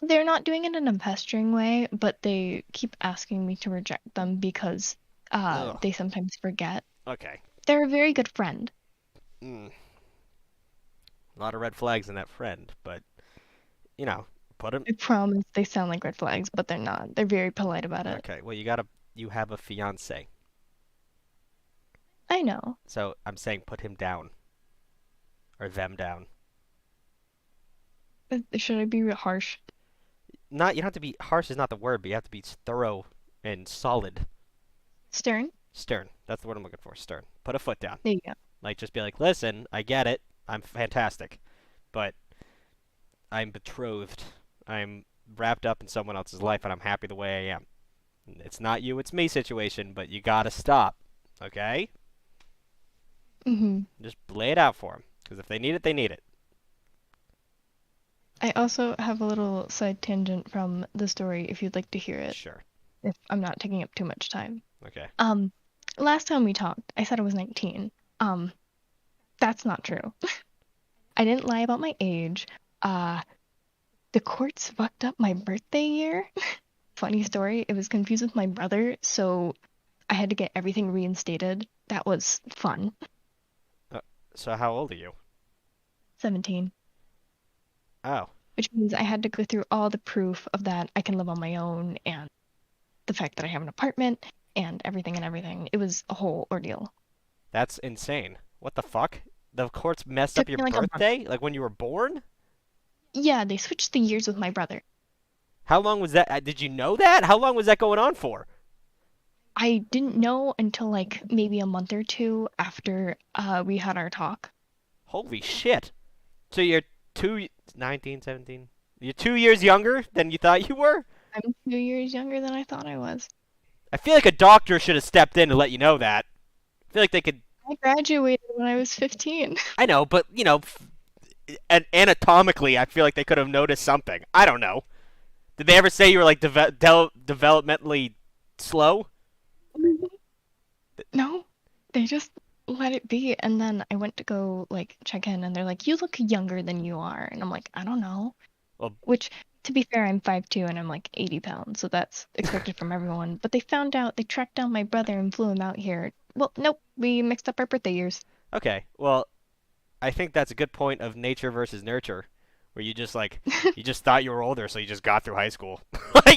They're not doing it in a pestering way, but they keep asking me to reject them because Ugh. they sometimes forget. Okay. They're a very good friend. A lot of red flags in that friend, but, you know, put them... I promise they sound like red flags, but they're not. They're very polite about it. Okay, well, you have a fiance. I know. So I'm saying put him down. Or them down. Should I be harsh? You don't have to be harsh is not the word, but you have to be thorough and solid. Stern? Stern. That's the word I'm looking for. Stern. Put a foot down. There you go. Like, just be like, listen, I get it. I'm fantastic. But I'm betrothed. I'm wrapped up in someone else's life, and I'm happy the way I am. It's not you, it's me situation, but you gotta stop. Okay? Mm-hmm. Just lay it out for them. Because if they need it, they need it. I also have a little side tangent from the story if you'd like to hear it. Sure. If I'm not taking up too much time. Okay. Last time we talked, I said I was 19. That's not true. I didn't lie about my age. The courts fucked up my birthday year. Funny story, it was confused with my brother, so I had to get everything reinstated. That was fun. So how old are you? 17. Oh. Which means I had to go through all the proof of that I can live on my own and the fact that I have an apartment and everything. It was a whole ordeal. That's insane. What the fuck? The courts messed Took up your me like a month. birthday? Like when you were born? Yeah, they switched the years with my brother. How long was that? Did you know that? How long was that going on for? I didn't know until like maybe a month or two after we had our talk. Holy shit. So you're 19, 17? You're 2 years younger than you thought you were? I'm 2 years younger than I thought I was. I feel like a doctor should have stepped in to let you know that. I feel like they could... I graduated when I was 15. I know, but, you know, anatomically, I feel like they could have noticed something. I don't know. Did they ever say you were, like, developmentally slow? No, they just let it be. And then I went to go, like, check in, and they're like, you look younger than you are. And I'm like, I don't know. Well, Which, to be fair, I'm 5'2", and I'm like 80 pounds, so that's expected from everyone. But they tracked down my brother and flew him out here. Well, nope, we mixed up our birthday years. okay, well, I think that's a good point of nature versus nurture, where you just, like, you just thought you were older, so you just got through high school.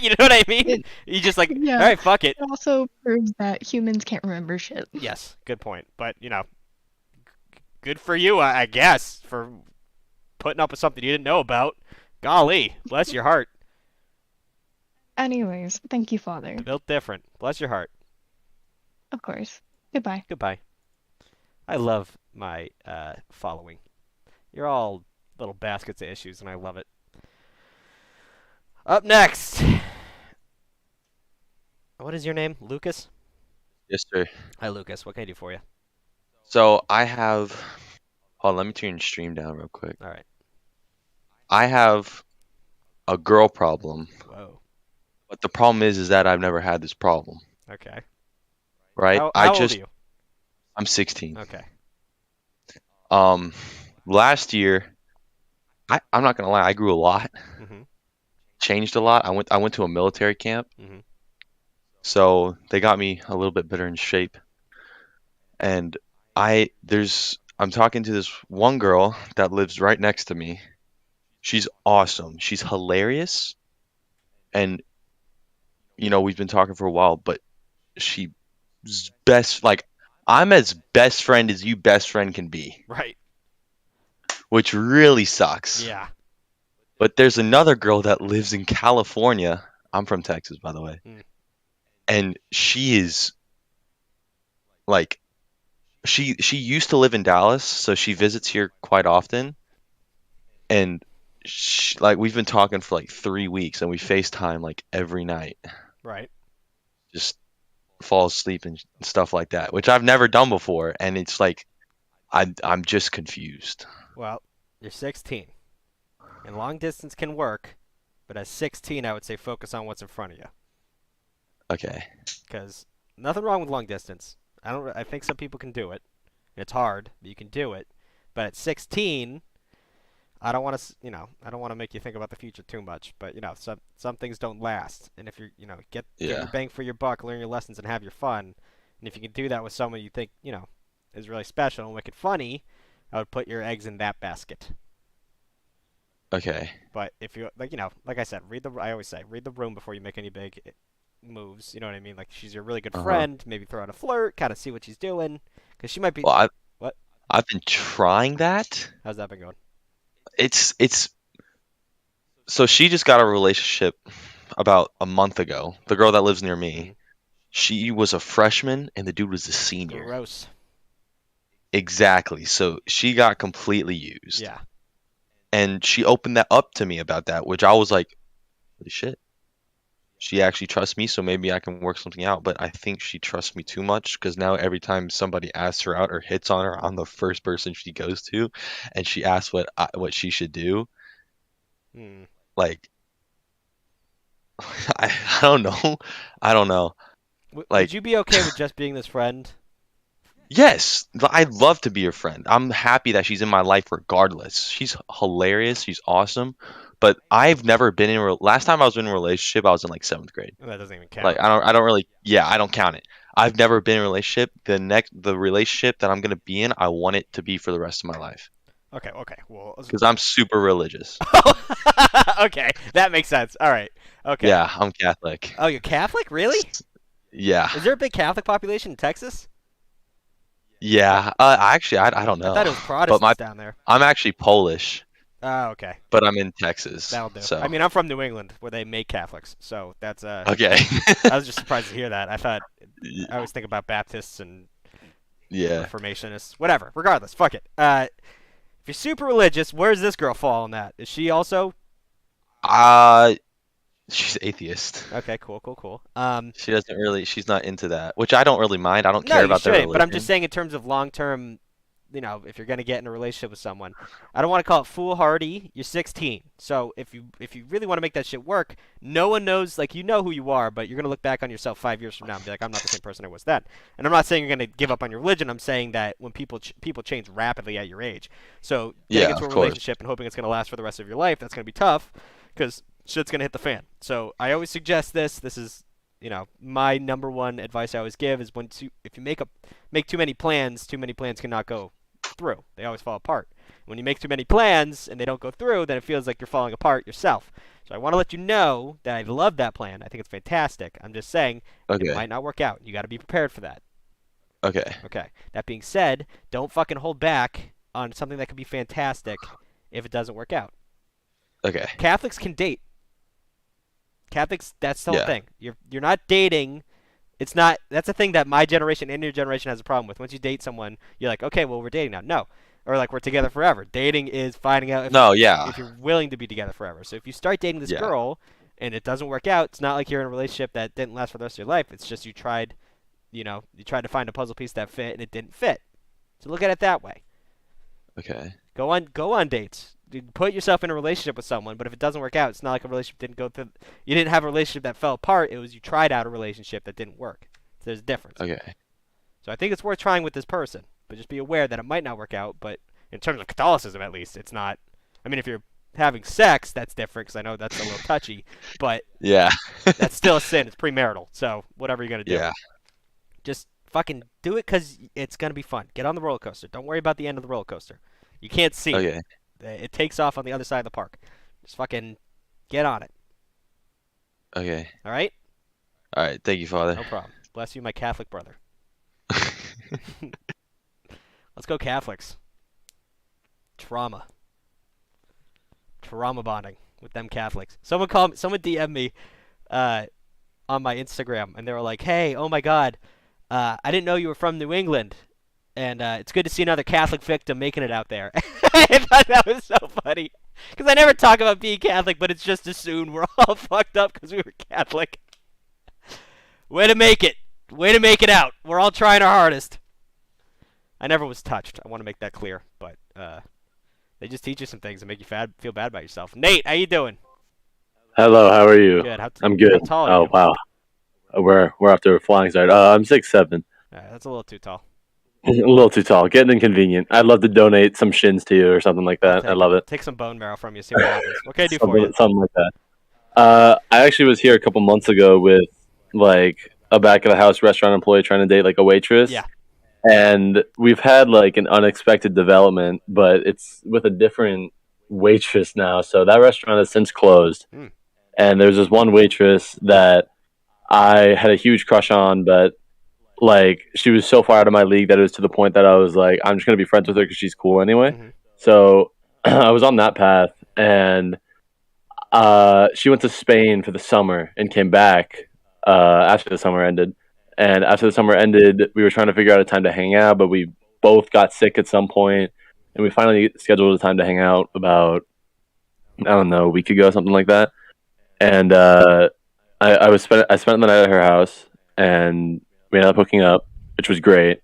You know what I mean? You just, like, Yeah. all right, fuck it. It also proves that humans can't remember shit. Yes, good point. But, you know, good for you, I guess, for putting up with something you didn't know about. Golly, bless your heart. Anyways, thank you, Father. Built different. Bless your heart. Of course. Goodbye. Goodbye. I love my following. You're all little baskets of issues, and I love it. Up next. What is your name? Lucas? Yes, sir. Hi, Lucas. What can I do for you? So I have. Hold on, let me turn your stream down real quick. All right. I have a girl problem, Whoa. but the problem is that I've never had this problem, Okay. right? How old are you? I'm 16. Okay. Last year, I'm not gonna lie, I grew a lot, Mhm. changed a lot. I went to a military camp, Mhm. so they got me a little bit better in shape. And I'm talking to this one girl that lives right next to me. She's awesome. She's hilarious. And, we've been talking for a while, but she's I'm as best friend as you best friend can be, Right. which really sucks. Yeah. But there's another girl that lives in California. I'm from Texas, by the way. Mm. And she is like she used to live in Dallas, so she visits here quite often, and like we've been talking for like 3 weeks, and we FaceTime like every night, Right. just fall asleep and stuff like that, which I've never done before, and it's like I'm just confused. Well, you're 16, and long distance can work, but at 16, I would say focus on what's in front of you. Okay. Because nothing wrong with long distance. I think some people can do it. It's hard, but you can do it. But at 16, I don't want to, I don't want to make you think about the future too much. But some things don't last. And if get your Yeah. bang for your buck, learn your lessons, and have your fun. And if you can do that with someone you think is really special and wicked funny, I would put your eggs in that basket. Okay. But if you like I said, I always say, read the room before you make any big moves. You know what I mean? Like she's your really good friend. Maybe throw out a flirt, kind of see what she's doing, because she might be. Well, What? I've been trying that. How's that been going? It's so she just got a relationship about a month ago. The girl that lives near me, she was a freshman and the dude was a senior. Gross. Exactly. So she got completely used. Yeah. And she opened that up to me about that, which I was like, holy shit. She actually trusts me, so maybe I can work something out. But I think she trusts me too much because now every time somebody asks her out or hits on her, I'm the first person she goes to, and she asks what she should do. Like, I don't know. I don't know. Would you be okay with just being this friend? Yes, I'd love to be your friend. I'm happy that she's in my life regardless. She's hilarious. She's awesome. But I've never been last time I was in a relationship, I was in like 7th grade. That doesn't even count. Like I don't really, yeah, I don't count it. I've never been in a relationship. The relationship that I'm gonna be in, I want it to be for the rest of my life. Okay. Well, because I'm super religious. Okay, that makes sense. All right. Okay. Yeah, I'm Catholic. Oh, you're Catholic? Really? Yeah. Is there a big Catholic population in Texas? Yeah. Actually, I don't know. I thought it was Protestants down there. I'm actually Polish. Oh, okay. But I'm in Texas. That'll do. So. I mean, I'm from New England, where they make Catholics, so that's Okay. I was just surprised to hear that. I always think about Baptists and Reformationists, whatever. Regardless, fuck it. If you're super religious, where does this girl fall in that? Is she also? She's atheist. Okay, cool. She doesn't really. She's not into that, which I don't really mind. I don't care about their religion. But I'm just saying in terms of long-term. If you're gonna get in a relationship with someone, I don't want to call it foolhardy. You're 16, so if you really want to make that shit work, no one knows. Like you know who you are, but you're gonna look back on yourself 5 years from now and be like, I'm not the same person I was then. And I'm not saying you're gonna give up on your religion. I'm saying that when people change rapidly at your age, so getting into a relationship and hoping it's gonna last for the rest of your life, that's gonna be tough because shit's gonna hit the fan. So I always suggest this. This is my number one advice I always give is if you make too many plans cannot go through. They always fall apart. When you make too many plans and they don't go through, then it feels like you're falling apart yourself. So I want to let you know that I love that plan. I think it's fantastic. I'm just saying it might not work out. You got to be prepared for that. Okay. That being said, don't fucking hold back on something that could be fantastic if it doesn't work out. Okay. Catholics can date. Catholics, that's the whole thing. You're not dating. It's not. That's a thing that my generation and your generation has a problem with. Once you date someone, you're like, okay, well, we're dating now. No, or like we're together forever. Dating is finding out if you're willing to be together forever. So if you start dating this girl and it doesn't work out, it's not like you're in a relationship that didn't last for the rest of your life. It's just you tried to find a puzzle piece that fit and it didn't fit. So look at it that way. Okay. Go on dates. Put yourself in a relationship with someone, but if it doesn't work out, it's not like a relationship didn't go through. You didn't have a relationship that fell apart. It was you tried out a relationship that didn't work. So there's a difference. Okay. So I think it's worth trying with this person, but just be aware that it might not work out. But in terms of Catholicism, at least, it's not. I mean, if you're having sex, that's different because I know that's a little touchy, but that's still a sin. It's premarital. So whatever you're gonna do, just fucking do it because it's gonna be fun. Get on the roller coaster. Don't worry about the end of the roller coaster. You can't see it. It takes off on the other side of the park. Just fucking get on it. Okay. All right? All right. Thank you, Father. No problem. Bless you, my Catholic brother. Let's go Catholics. Trauma bonding with them Catholics. Someone DM me on my Instagram, and they were like, hey, oh my God, I didn't know you were from New England, and it's good to see another Catholic victim making it out there. I thought that was so funny. Because I never talk about being Catholic, but it's just assumed we're all fucked up because we were Catholic. Way to make it. Way to make it out. We're all trying our hardest. I never was touched. I want to make that clear. But they just teach you some things and make you feel bad about yourself. Nate, how you doing? Hello, how are you? Good. I'm good. How tall are Oh you? wow, we're after a flying start. I'm 6'7". That's a little too tall. A little too tall. Getting inconvenient. I'd love to donate some shins to you or something like that. I love it. Take some bone marrow from you. See what happens. What can I do for you? Something like that. I actually was here a couple months ago with like a back of the house restaurant employee trying to date like a waitress. Yeah. And we've had like an unexpected development, but it's with a different waitress now. So that restaurant has since closed. And there's this one waitress that I had a huge crush on, but like she was so far out of my league that it was to the point that I was like, I'm just gonna be friends with her because she's cool anyway. So I was on that path, and she went to Spain for the summer and came back after the summer ended. And after the summer ended, we were trying to figure out a time to hang out, but we both got sick at some point, and we finally scheduled a time to hang out about, I don't know, a week ago, something like that. And I spent the night at her house, and we ended up hooking up, which was great.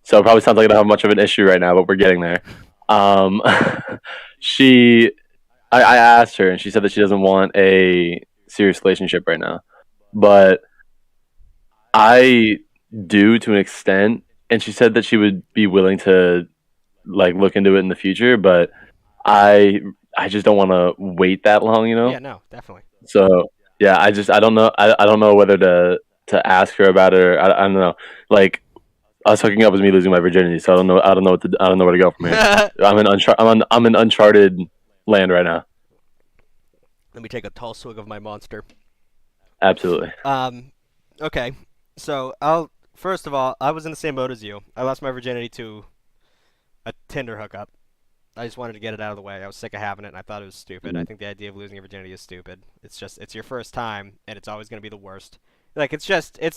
So it probably sounds like I don't have much of an issue right now, but we're getting there. I asked her, and she said that she doesn't want a serious relationship right now, but I do to an extent. And she said that she would be willing to like look into it in the future, but I just don't want to wait that long, you know? Yeah, no, definitely. So yeah, I don't know. I don't know whether to ask her about it, or I don't know. Like us hooking up is me losing my virginity, so I don't know where to go from here. I'm in uncharted land right now. Let me take a tall swig of my monster. Absolutely. Okay. So first of all, I was in the same boat as you. I lost my virginity to a Tinder hookup. I just wanted to get it out of the way. I was sick of having it, and I thought it was stupid. I think the idea of losing your virginity is stupid. It's your first time, and it's always going to be the worst. Like, it's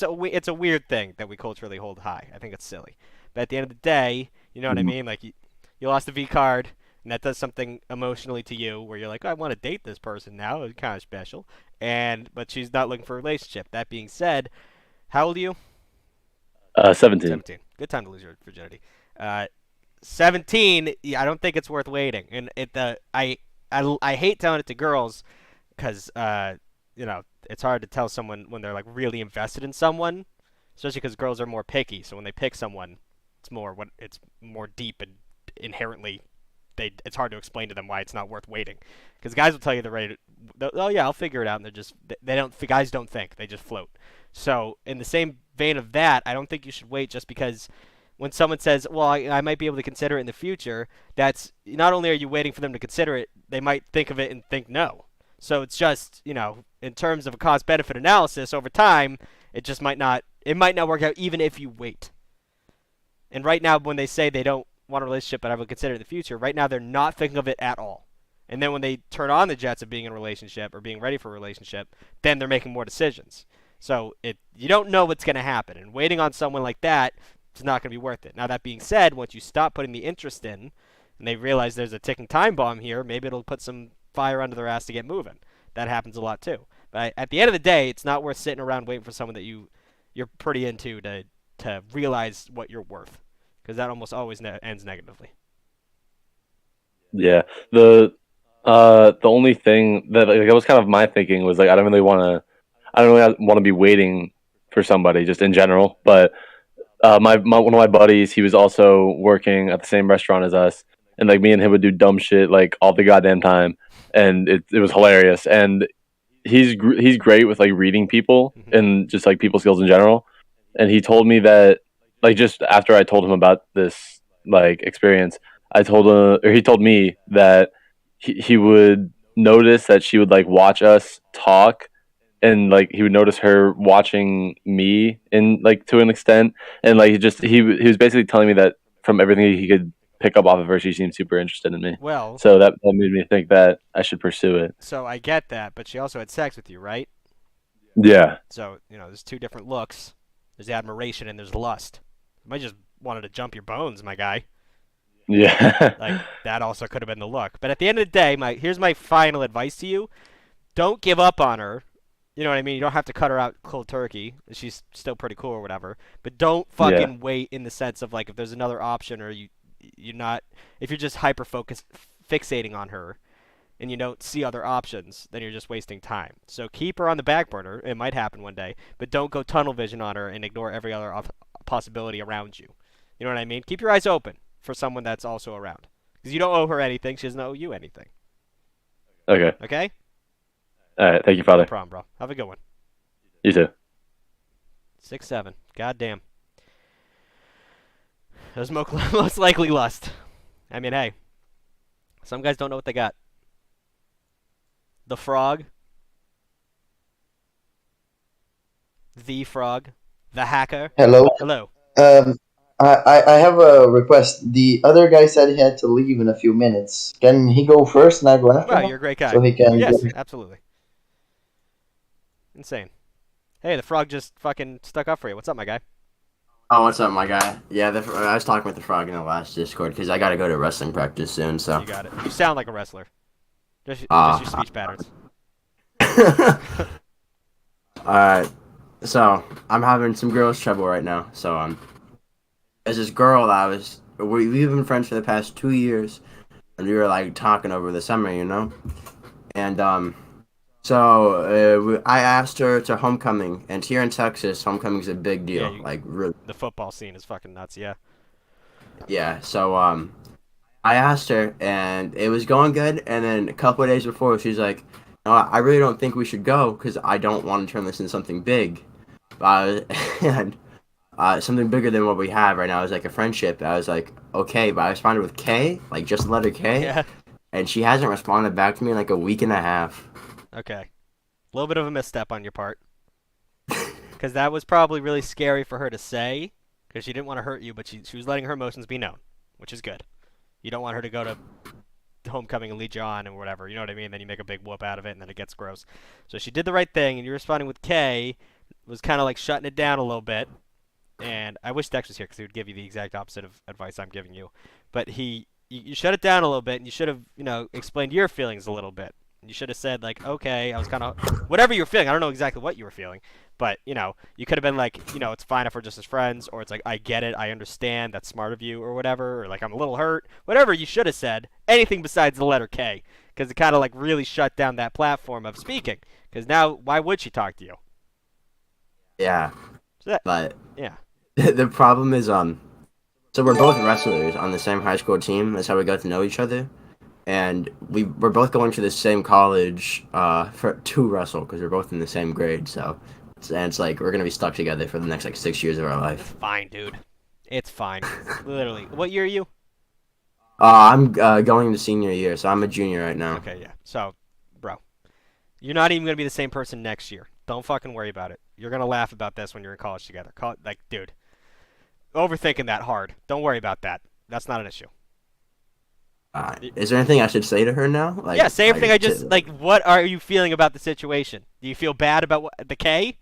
a weird thing that we culturally hold high. I think it's silly. But at the end of the day, you know what I mean? Like, you lost the V card, and that does something emotionally to you, where you're like, oh, I want to date this person now. It's kind of special. But she's not looking for a relationship. That being said, how old are you? 17. 17. Good time to lose your virginity. 17, I don't think it's worth waiting. And I hate telling it to girls because it's hard to tell someone when they're like really invested in someone, especially because girls are more picky. So when they pick someone, it's more deep and inherently it's hard to explain to them why it's not worth waiting. Because guys will tell you they're ready to, oh yeah, I'll figure it out, and guys don't think, they just float. So in the same vein of that, I don't think you should wait just because when someone says, well, I might be able to consider it in the future, that's not only are you waiting for them to consider it, they might think of it and think no. So it's just, in terms of a cost-benefit analysis over time, it might not work out even if you wait. And right now, when they say they don't want a relationship but I will consider it in the future, right now they're not thinking of it at all. And then when they turn on the jets of being in a relationship or being ready for a relationship, then they're making more decisions. So you don't know what's going to happen. And waiting on someone like that, it's not going to be worth it. Now, that being said, once you stop putting the interest in and they realize there's a ticking time bomb here, maybe it'll put some fire under their ass to get moving. That happens a lot too. But at the end of the day, it's not worth sitting around waiting for someone that you're pretty into to realize what you're worth, because that almost always ends negatively. Yeah. The only thing that was kind of my thinking was like I don't really want to be waiting for somebody just in general, but one of my buddies, he was also working at the same restaurant as us, and like me and him would do dumb shit like all the goddamn time, and it was hilarious. And he's great with like reading people and just like people skills in general. And he told me that like just after I told him about this like experience, he told me that he would notice that she would like watch us talk, and like he would notice her watching me in like to an extent, and like he was basically telling me that from everything he could pick up off of her, she seemed super interested in me. Well, so that made me think that I should pursue it. So I get that, but she also had sex with you, right? Yeah. So there's two different looks. There's admiration and there's lust. You might just wanted to jump your bones, my guy. Yeah. Like, that also could have been the look. But at the end of the day, here's my final advice to you. Don't give up on her. You know what I mean? You don't have to cut her out cold turkey. She's still pretty cool or whatever. But don't fucking wait in the sense of, like, if there's another option or you're not... If you're just fixating on her and you don't see other options, then you're just wasting time. So keep her on the back burner. It might happen one day. But don't go tunnel vision on her and ignore every other possibility around you. You know what I mean? Keep your eyes open for someone that's also around. Because you don't owe her anything. She doesn't owe you anything. Okay. Okay? All right. Thank you, Father. No problem, bro. Have a good one. You too. 6-7. Goddamn. That was most likely lust. I mean, hey. Some guys don't know what they got. The frog. The frog. The hacker. Hello. Hello. I have a request. The other guy said he had to leave in a few minutes. Can he go first and I go after Wow, him? you're a great guy. So he can. Yes, absolutely. Insane. Hey, the frog just fucking stuck up for you. What's up, my guy? Oh, what's up, my guy? Yeah, I was talking with the frog in the last Discord because I got to go to wrestling practice soon. So You got it. You sound like a wrestler. Just your speech patterns. Alright, so I'm having some girls' trouble right now. So there's this girl that we've been friends for the past 2 years, and we were like talking over the summer, you know, and I asked her to homecoming, and here in Texas, homecoming's a big deal. Yeah, like really. The football scene is fucking nuts. Yeah. Yeah. So I asked her, and it was going good, and then a couple of days before, she's like, "No, I really don't think we should go because I don't want to turn this into something big." And something bigger than what we have right now is like a friendship. I was like, okay, but I responded with K, like just the letter K. Yeah. And she hasn't responded back to me in like a week and a half. Okay. A little bit of a misstep on your part. Because that was probably really scary for her to say. Because she didn't want to hurt you, but she was letting her emotions be known. Which is good. You don't want her to go to homecoming and lead you on and whatever. You know what I mean? Then you make a big whoop out of it and then it gets gross. So she did the right thing. And you responding with K was kind of like shutting it down a little bit. And I wish Dex was here because he would give you the exact opposite of advice I'm giving you. But you shut it down a little bit, and you should have, explained your feelings a little bit. You should have said, like, okay, I was kind of, whatever you were feeling. I don't know exactly what you were feeling. But, you could have been like, it's fine if we're just as friends, or it's like, I get it, I understand, that's smart of you, or whatever, or like, I'm a little hurt. Whatever you should have said, anything besides the letter K. Because it kind of, like, really shut down that platform of speaking. Because now, why would she talk to you? Yeah. But yeah. The problem is, so we're both wrestlers on the same high school team. That's how we got to know each other. And we're both going to the same college to wrestle because we're both in the same grade. So it's like we're going to be stuck together for the next, like, 6 years of our life. It's fine, dude. It's fine. Literally. What year are you? I'm going to senior year, so I'm a junior right now. Okay, yeah. So, bro, you're not even going to be the same person next year. Don't fucking worry about it. You're going to laugh about this when you're in college together. Dude, overthinking that hard. Don't worry about that. That's not an issue. Is there anything I should say to her now? Like, yeah, say everything I just, what are you feeling about the situation? Do you feel bad about the K?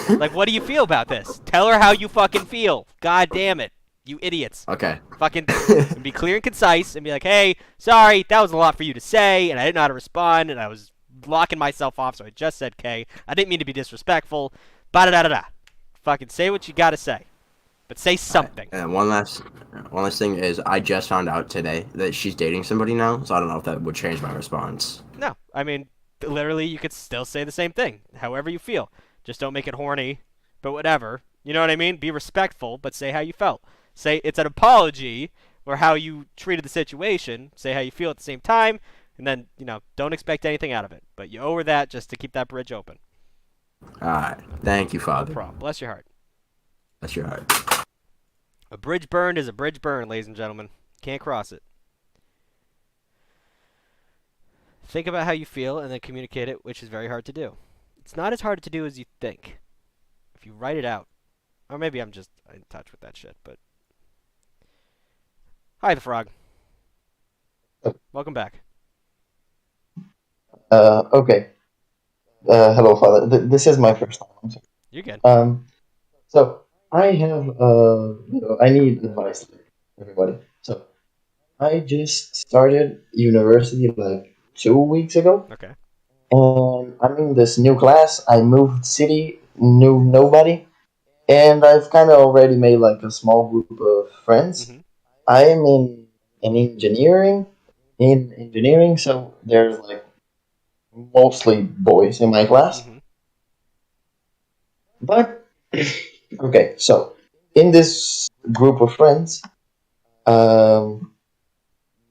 Like, what do you feel about this? Tell her how you fucking feel. God damn it. You idiots. Okay. Fucking be clear and concise and be like, hey, sorry, that was a lot for you to say, and I didn't know how to respond, and I was locking myself off, so I just said K. I didn't mean to be disrespectful. Ba-da-da-da-da. Fucking say what you gotta say. But say something. And one last thing is, I just found out today that she's dating somebody now, so I don't know if that would change my response. No, I mean, literally, you could still say the same thing, however you feel. Just don't make it horny, but whatever. You know what I mean? Be respectful, but say how you felt. Say it's an apology for how you treated the situation. Say how you feel at the same time, and then, don't expect anything out of it. But you owe her that just to keep that bridge open. All right. Thank you, Father. No problem. Bless your heart. Bless your heart. A bridge burned is a bridge burned, ladies and gentlemen. Can't cross it. Think about how you feel and then communicate it, which is very hard to do. It's not as hard to do as you think. If you write it out. Or maybe I'm just in touch with that shit, but... Hi, the frog. Welcome back. Okay. Hello, Father. This is my first time. You're good. So I have I need advice, like everybody. So I just started university like 2 weeks ago, Okay. and I'm in this new class. I moved city, knew nobody, and I've kind of already made like a small group of friends. Mm-hmm. I am in engineering, so there's like mostly boys in my class. Mm-hmm. But okay, so in this group of friends, um,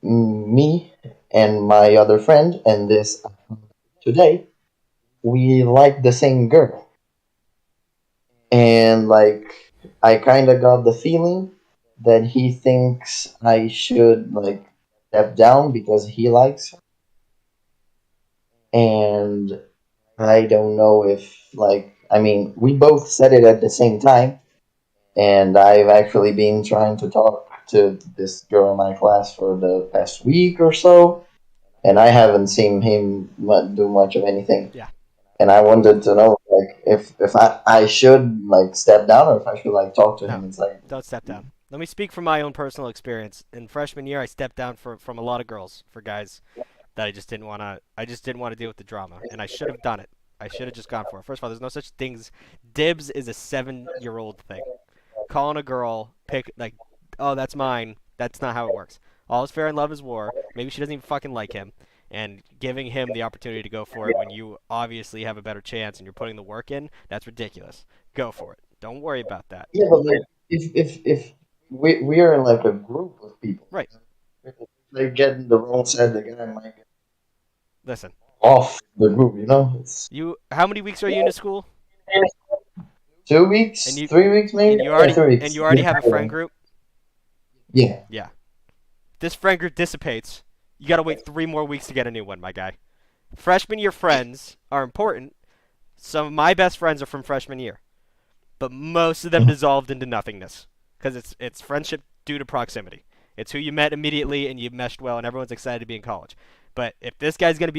me and my other friend and this today, we like the same girl, and like I kind of got the feeling that he thinks I should like step down because he likes her, and I don't know if like I mean we both said it at the same time, and I've actually been trying to talk to this girl in my class for the past week or so, and I haven't seen him do much of anything. Yeah. And I wanted to know, like, if I should like step down or if I should like talk to him No, and say, don't step down. Let me speak from my own personal experience. In freshman year, I stepped down from a lot of girls for guys that I just didn't want to. I just didn't want to deal with the drama, and I should have done it. I should have just gone for it. First of all, there's no such things. Dibs is a 7-year-old thing. Calling a girl, pick like, oh, that's mine. That's not how it works. All is fair in love is war. Maybe she doesn't even fucking like him, and giving him the opportunity to go for it when you obviously have a better chance and you're putting the work in, that's ridiculous. Go for it. Don't worry about that. yeah, but like if we are like a group of people, Right. if they get in the wrong side, the guy might get Listen. off the group. You know, it's You. How many weeks are you into school? 2 weeks, And you 3 weeks, maybe. and you Yeah, already 3 weeks. have a friend group. Yeah. Yeah. This friend group dissipates. You gotta wait 3 more weeks to get a new one, my guy. Freshman year friends are important. Some of my best friends are from freshman year, but most of them dissolved into nothingness because it's friendship due to proximity. It's who you met immediately and you meshed well, and everyone's excited to be in college. But if this guy's gonna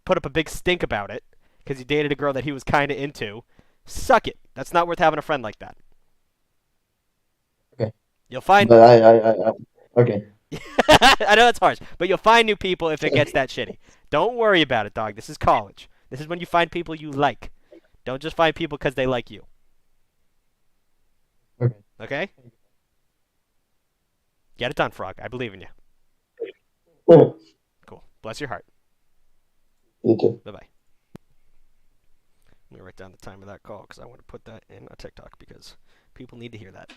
put up a big stink about it because he dated a girl that he was kind of into, suck it. That's not worth having a friend like that. Okay. You'll find. But I okay. I know it's harsh, but you'll find new people if it gets that shitty. Don't worry about it, dog. This is college. This is when you find people you like. Don't just find people because they like you. Okay. Okay? Get it done, Frog. I believe in you. Cool. Cool. Bless your heart. You too. Bye-bye. Let me write down the time of that call because I want to put that in a TikTok because people need to hear that.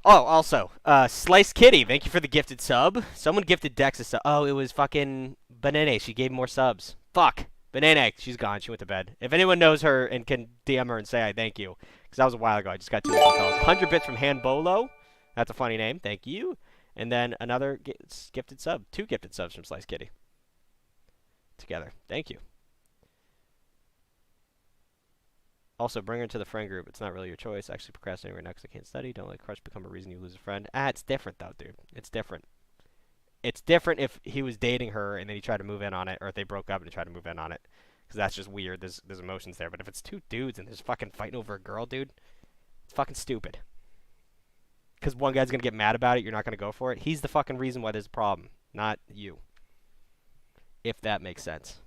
Oh, also, Slice Kitty, thank you for the gifted sub. Someone gifted Dex a sub. Oh, it was fucking Banana. She gave more subs. Fuck. Banana, she's gone. She went to bed. If anyone knows her and can DM her and say I thank you, because that was a while ago. I just got 2 calls. 100 bits from Handbolo. That's a funny name. Thank you. And then another gifted sub. 2 gifted subs from Slice Kitty. Together. Thank you. Also, bring her to the friend group. It's not really your choice. Actually, procrastinating right now because I can't study. Don't let crush become a reason you lose a friend. It's different, though, dude. It's different. It's different if he was dating her and then he tried to move in on it, or if they broke up and he tried to move in on it. Because that's just weird. There's emotions there. But if it's 2 dudes and they're just fucking fighting over a girl, dude, it's fucking stupid. Because one guy's going to get mad about it, you're not going to go for it. He's the fucking reason why there's a problem, not you. If that makes sense.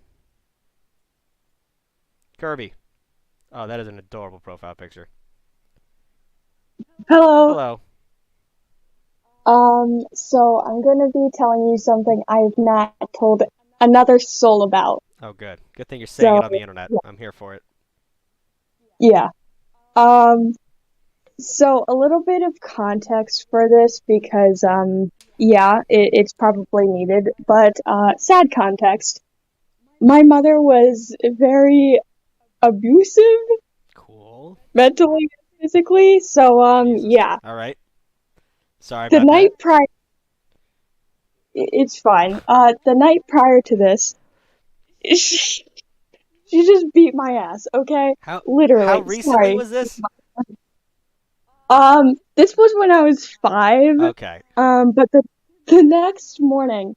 Kirby. Oh, that is an adorable profile picture. Hello. Hello. So I'm gonna be telling you something I've not told another soul about. Oh, good. Good thing you're saying it on the So, internet. yeah. I'm here for it. Yeah. So a little bit of context for this because, yeah, it's probably needed, but, sad context. My mother was very abusive. Cool. Mentally and physically, so, Jesus. yeah. All right. Sorry The about night that. prior, it's fine. The night prior to this, she just beat my ass, okay? Literally. How recently Sorry. was this? This was when I was 5. Okay. But the next morning,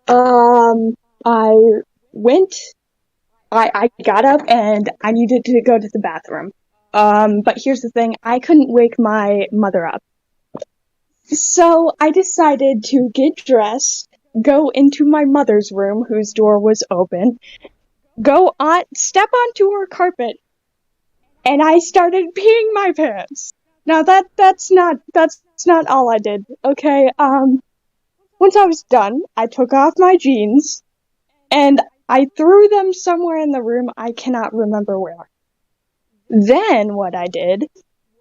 I went I got up and I needed to go to the bathroom. But here's the thing, I couldn't wake my mother up. So I decided to get dressed, go into my mother's room, whose door was open, step onto her carpet, and I started peeing my pants. Now that's not all I did. Okay, once I was done, I took off my jeans, and I threw them somewhere in the room, I cannot remember where. Then what I did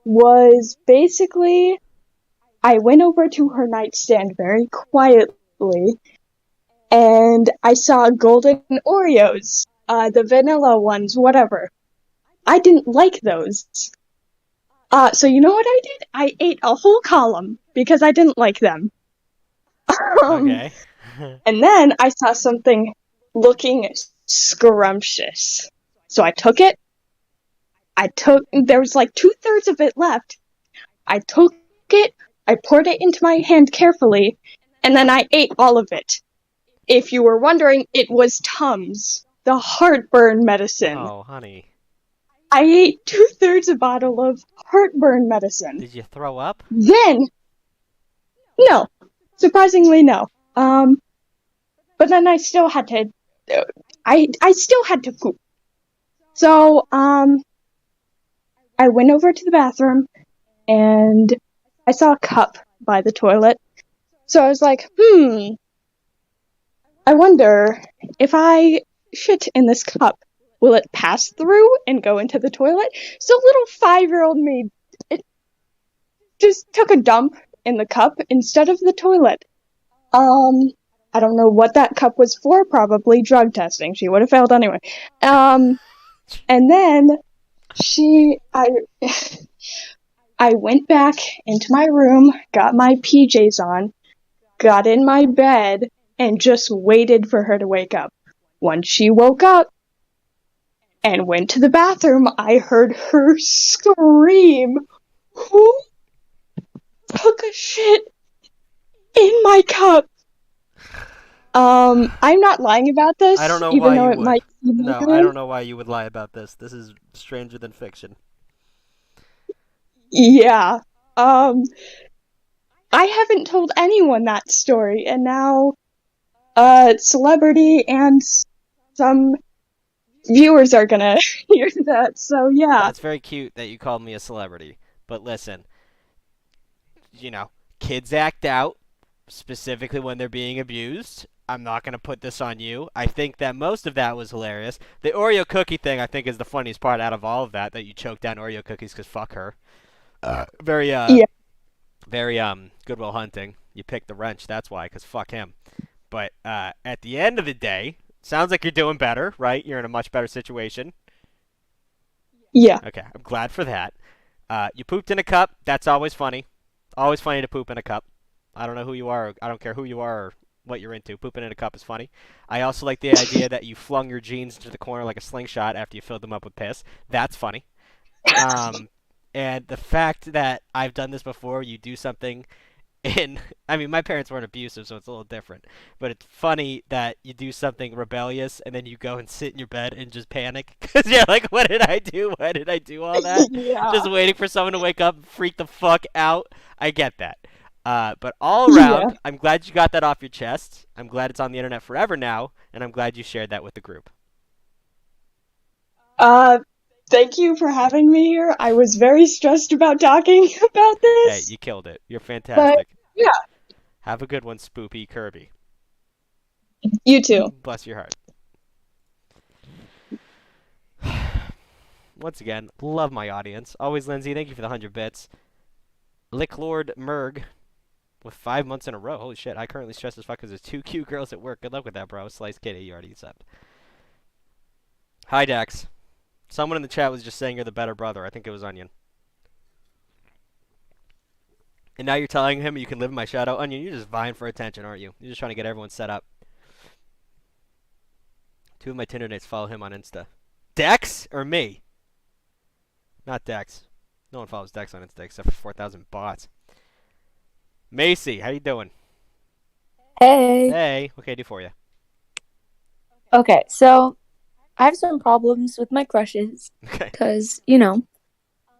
was basically I went over to her nightstand very quietly, and I saw golden Oreos, the vanilla ones, whatever. I didn't like those. So you know what I did? I ate a whole column because I didn't like them. Okay. And then I saw something looking scrumptious. So I took it. There was like 2/3 of it left. I took it, I poured it into my hand carefully, and then I ate all of it. If you were wondering, it was Tums, the heartburn medicine. Oh, honey. I ate 2/3 a bottle of heartburn medicine. Did you throw up? Then, no. Surprisingly, no. But then I still had to, I still had to poop. So, I went over to the bathroom, and I saw a cup by the toilet. So I was like, I wonder if I shit in this cup, will it pass through and go into the toilet? So little 5-year-old me just took a dump in the cup instead of the toilet. I don't know what that cup was for, probably drug testing. She would have failed anyway. And then I went back into my room, got my PJs on, got in my bed, and just waited for her to wake up. Once she woke up and went to the bathroom, I heard her scream, "Who took a shit in my cup?" I'm not lying about this, I don't know even why though you it would. might seem No, like I it. don't know why you would lie about this. This is stranger than fiction. Yeah. I haven't told anyone that story, and now, celebrity and some viewers are gonna hear that, so yeah. That's very cute that you called me a celebrity. But listen, kids act out, specifically when they're being abused. I'm not going to put this on you. I think that most of that was hilarious. The Oreo cookie thing, I think, is the funniest part out of all of that you choked down Oreo cookies because fuck her. Very Goodwill Hunting. You picked the wrench, that's why, because fuck him. But at the end of the day, sounds like you're doing better, right? You're in a much better situation. Yeah. Okay, I'm glad for that. You pooped in a cup. That's always funny. Always funny to poop in a cup. I don't know who you are. I don't care who you are or what you're into. Pooping in a cup is funny. I also like the idea that you flung your jeans into the corner like a slingshot after you filled them up with piss. That's funny. And the fact that I've done this before, you do something I mean, my parents weren't abusive, so it's a little different. But it's funny that you do something rebellious and then you go and sit in your bed and just panic because you're like, "What did I do? Why did I do all that?" Yeah. Just waiting for someone to wake up, and freak the fuck out. I get that. But all around, Yeah. I'm glad you got that off your chest. I'm glad it's on the internet forever now, and I'm glad you shared that with the group. Thank you for having me here. I was very stressed about talking about Hey, this. you killed it. You're fantastic. Yeah, Have a good one, Spoopy Kirby. you too. Bless your heart. Once again, love my audience. Always Lindsay, thank you for the 100 bits. Licklord Merg with 5 months in a row. Holy shit, I currently stress as fuck because there's 2 cute girls at work. Good luck with that, bro. Slice Kitty, you already accept. Hi, Dax. Someone in the chat was just saying you're the better brother. I think it was Onion. And now you're telling him you can live in my shadow? Onion, you're just vying for attention, aren't you? You're just trying to get everyone set up. 2 of my Tinder dates follow him on Insta. Dex or me? Not Dex. No one follows Dex on Insta except for 4,000 bots. Macy, how you doing? Hey. Hey, what can I do for you? Okay, so I have some problems with my crushes. Okay. Cause, you know.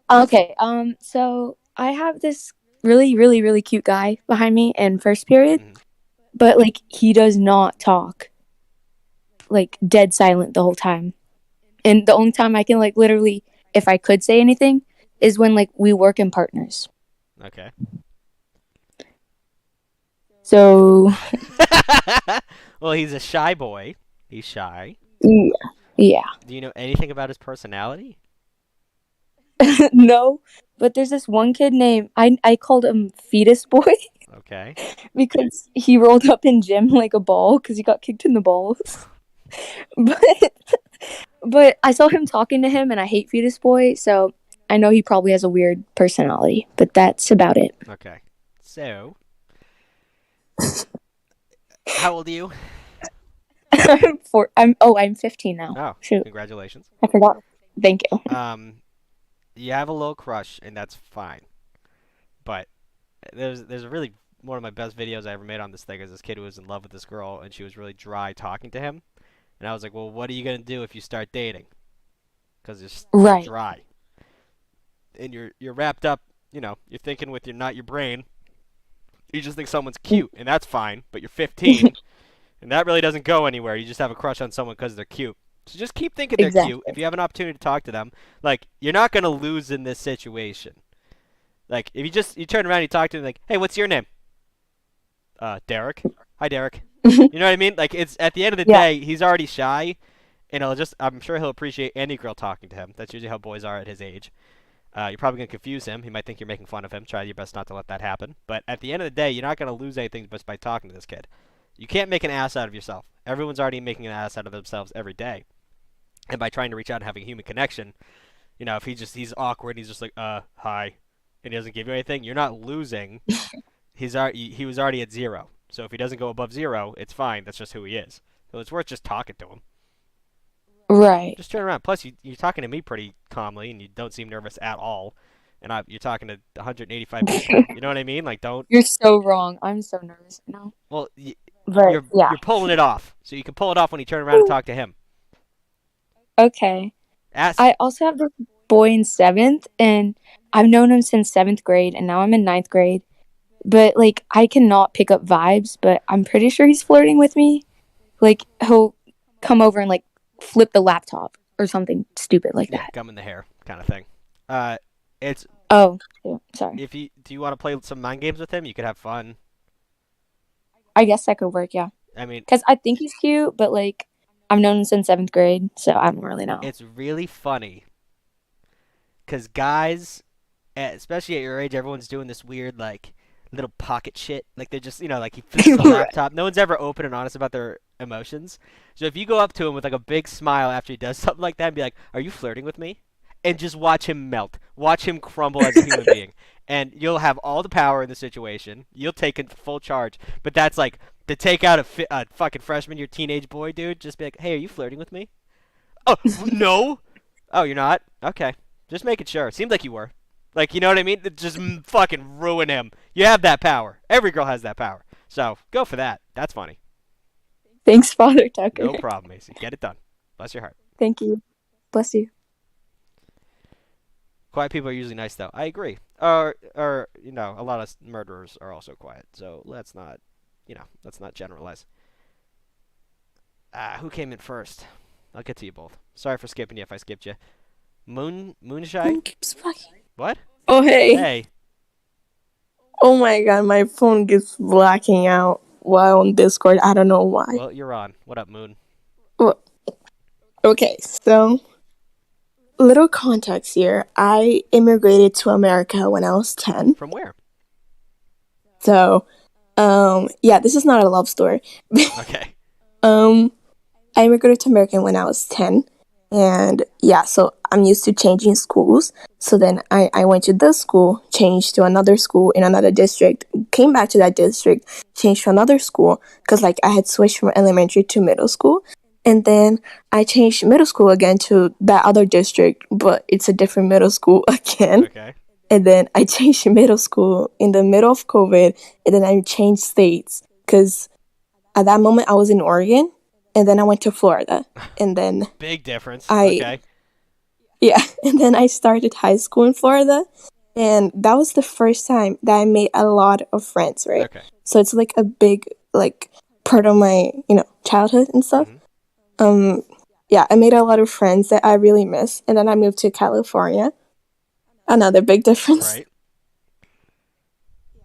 Okay, so I have this really, really, really cute guy behind me in first period, but like he does not talk. Like dead silent the whole time. And the only time I can like literally, if I could say anything, is when like we work in partners. Okay. So Well, he's a shy boy. He's shy. yeah. Do you know anything about his personality? No, but there's this one kid named I called him Fetus Boy Okay. because he rolled up in gym like a ball because he got kicked in the balls. But I saw him talking to him and I hate Fetus Boy, so I know he probably has a weird personality, but that's about it. Okay. So, how old are you? I'm 15 now. Oh, Shoot. congratulations. I forgot. Thank you. You have a little crush, and that's fine. But there's really one of my best videos I ever made on this thing is this kid who was in love with this girl, and she was really dry talking to him. And I was like, well, what are you going to do if you start dating? Because you're dry. And you're wrapped up, you know, you're thinking with not your brain. You just think someone's cute, and that's fine. But you're 15, and that really doesn't go anywhere. You just have a crush on someone because they're cute. So just keep thinking they're cute. If you have an opportunity to talk to them, like, you're not going to lose in this situation. Like, if you turn around and you talk to them, like, hey, what's your name? Derek. Hi, Derek. You know what I mean? Like, it's at the end of the day, he's already shy, and I'm sure he'll appreciate any girl talking to him. That's usually how boys are at his age. You're probably going to confuse him. He might think you're making fun of him. Try your best not to let that happen. But at the end of the day, you're not going to lose anything just by talking to this kid. You can't make an ass out of yourself. Everyone's already making an ass out of themselves every day. And by trying to reach out and having a human connection, you know, if he's awkward, he's just like, hi, and he doesn't give you anything, you're not losing. He was already at 0. So if he doesn't go above 0, it's fine. That's just who he is. So it's worth just talking to him. Right. Just turn around. Plus, you're talking to me pretty calmly, and you don't seem nervous at all. And you're talking to 185 people. You know what I mean? Like, don't. You're so wrong. I'm so nervous now. Well, But, you're pulling it off. So you can pull it off when you turn around and talk to him. Okay. I also have this boy in 7th, and I've known him since 7th grade, and now I'm in 9th grade. But, like, I cannot pick up vibes, but I'm pretty sure he's flirting with me. Like, he'll come over and, like, flip the laptop or something stupid like that. Gum in the hair kind of thing. It's. Oh, sorry. Do you want to play some mind games with him? You could have fun. I guess that could work, yeah. I mean, because I think he's cute, but, like, I've known him since 7th grade, so I don't really know. It's really funny because guys, especially at your age, everyone's doing this weird, like, little pocket shit. Like, they're just, you know, like, he flips the laptop. No one's ever open and honest about their emotions. So if you go up to him with, like, a big smile after he does something like that and be like, are you flirting with me? And just watch him melt. Watch him crumble as a human being. And you'll have all the power in the situation. You'll take full charge. But that's, like, to take out a fucking freshman year teenage boy, dude, just be like, hey, are you flirting with me? Oh, no? Oh, you're not? Okay. Just making sure. Seemed like you were. Like, you know what I mean? Just fucking ruin him. You have that power. Every girl has that power. So, go for that. That's funny. Thanks, Father Tucker. No problem, Macy. Get it done. Bless your heart. Thank you. Bless you. Quiet people are usually nice, though. I agree. Or you know, a lot of murderers are also quiet. So, let's not generalize. Who came in first? I'll get to you both. Sorry for skipping you if I skipped you. Moonshine? Keeps fucking. What? Oh, hey. Hey. Oh my god, my phone gets blacking out while on Discord. I don't know why. Well, you're on. What up, Moon? Well, okay, so little context here. I immigrated to America when I was 10. From where? So, yeah, this is not a love story. Okay. I immigrated to America when I was 10. And yeah, so I'm used to changing schools. So then I went to this school, changed to another school in another district, came back to that district, changed to another school, because like I had switched from elementary to middle school. And then I changed middle school again to that other district, but it's a different middle school again. Okay. And then I changed middle school in the middle of COVID, and then I changed states, because at that moment I was in Oregon. and then I went to Florida, and then Big difference. I Okay. yeah, and then I started high school in Florida, and that was the first time that I made a lot of friends, right? Okay. So it's like a big like part of my childhood and stuff. Yeah, I made a lot of friends that I really miss, and then I moved to California. Another big difference. Right.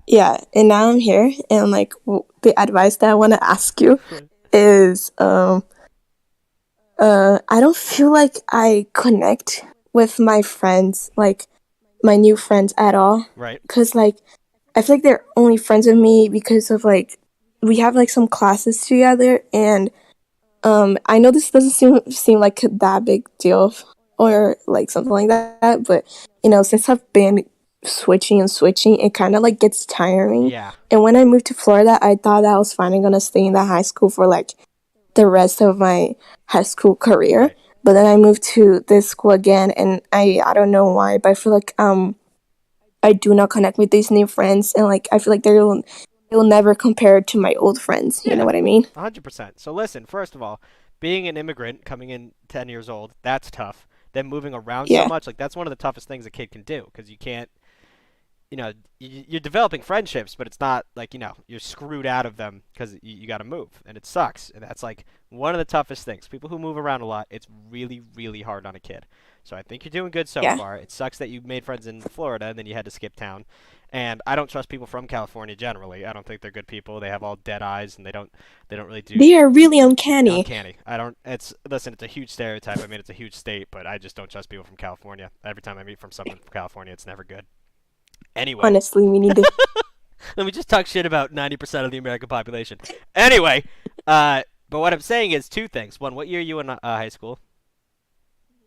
Yeah, and now I'm here, and like the advice that I want to ask you is, I don't feel like I connect with my friends, like my new friends at all. Right. Because like I feel like they're only friends with me because of like we have like some classes together, and I know this doesn't seem like that big deal or like something like that, but since I've been switching, it kind of like gets tiring. Yeah. And when I moved to Florida, I thought that I was finally gonna stay in that high school for like the rest of my high school career. Right. But then I moved to this school again, and I don't know why, but I feel like I do not connect with these new friends, and like I feel like they'll never compare to my old friends. You know what I mean? 100%. So listen, first of all, being an immigrant coming in 10 years old, that's tough. Then moving around so Yeah. much, like that's one of the toughest things a kid can do because you can't, you're developing friendships, but it's not like, you're screwed out of them because you got to move and it sucks. And that's like one of the toughest things. People who move around a lot, it's really, really hard on a kid. So I think you're doing good so Yeah. far. It sucks that you made friends in Florida and then you had to skip town. And I don't trust people from California generally. I don't think they're good people. They have all dead eyes and they don't really do They are really uncanny. uncanny. Listen, it's a huge stereotype. I mean, it's a huge state, but I just don't trust people from California. Every time I meet from someone from California, it's never good. Anyway, Honestly, we need to. let me just talk shit about 90% of the American population. Anyway, but what I'm saying is two things. One, what year are you in high school?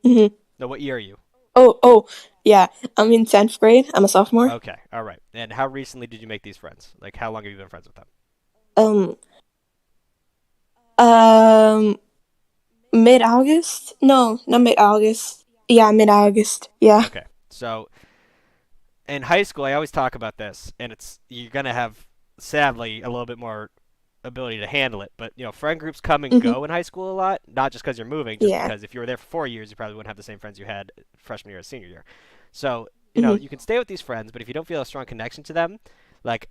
hmm No, what year are you? Oh, yeah. I'm in 10th grade. I'm a sophomore. Okay, all right. And how recently did you make these friends? Like, how long have you been friends with them? Mid-August? No, not mid-August. Yeah, mid-August. Yeah. Okay, so in high school, I always talk about this, and you're gonna have, sadly, a little bit more ability to handle it. But friend groups come and go in high school a lot, not just because you're moving, just because if you were there for 4 years, you probably wouldn't have the same friends you had freshman year or senior year. So you can stay with these friends, but if you don't feel a strong connection to them, like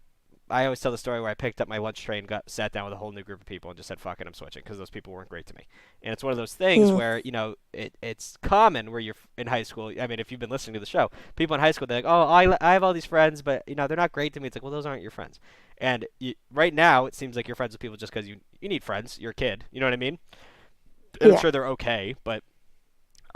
I always tell the story where I picked up my lunch tray and sat down with a whole new group of people and just said, fuck it, I'm switching, because those people weren't great to me. And it's one of those things where, it's common where you're in high school. I mean, if you've been listening to the show, people in high school, they're like, oh, I have all these friends, but, they're not great to me. It's like, well, those aren't your friends. And right now, it seems like you're friends with people just because you need friends. You're a kid. You know what I mean? And I'm sure they're okay, but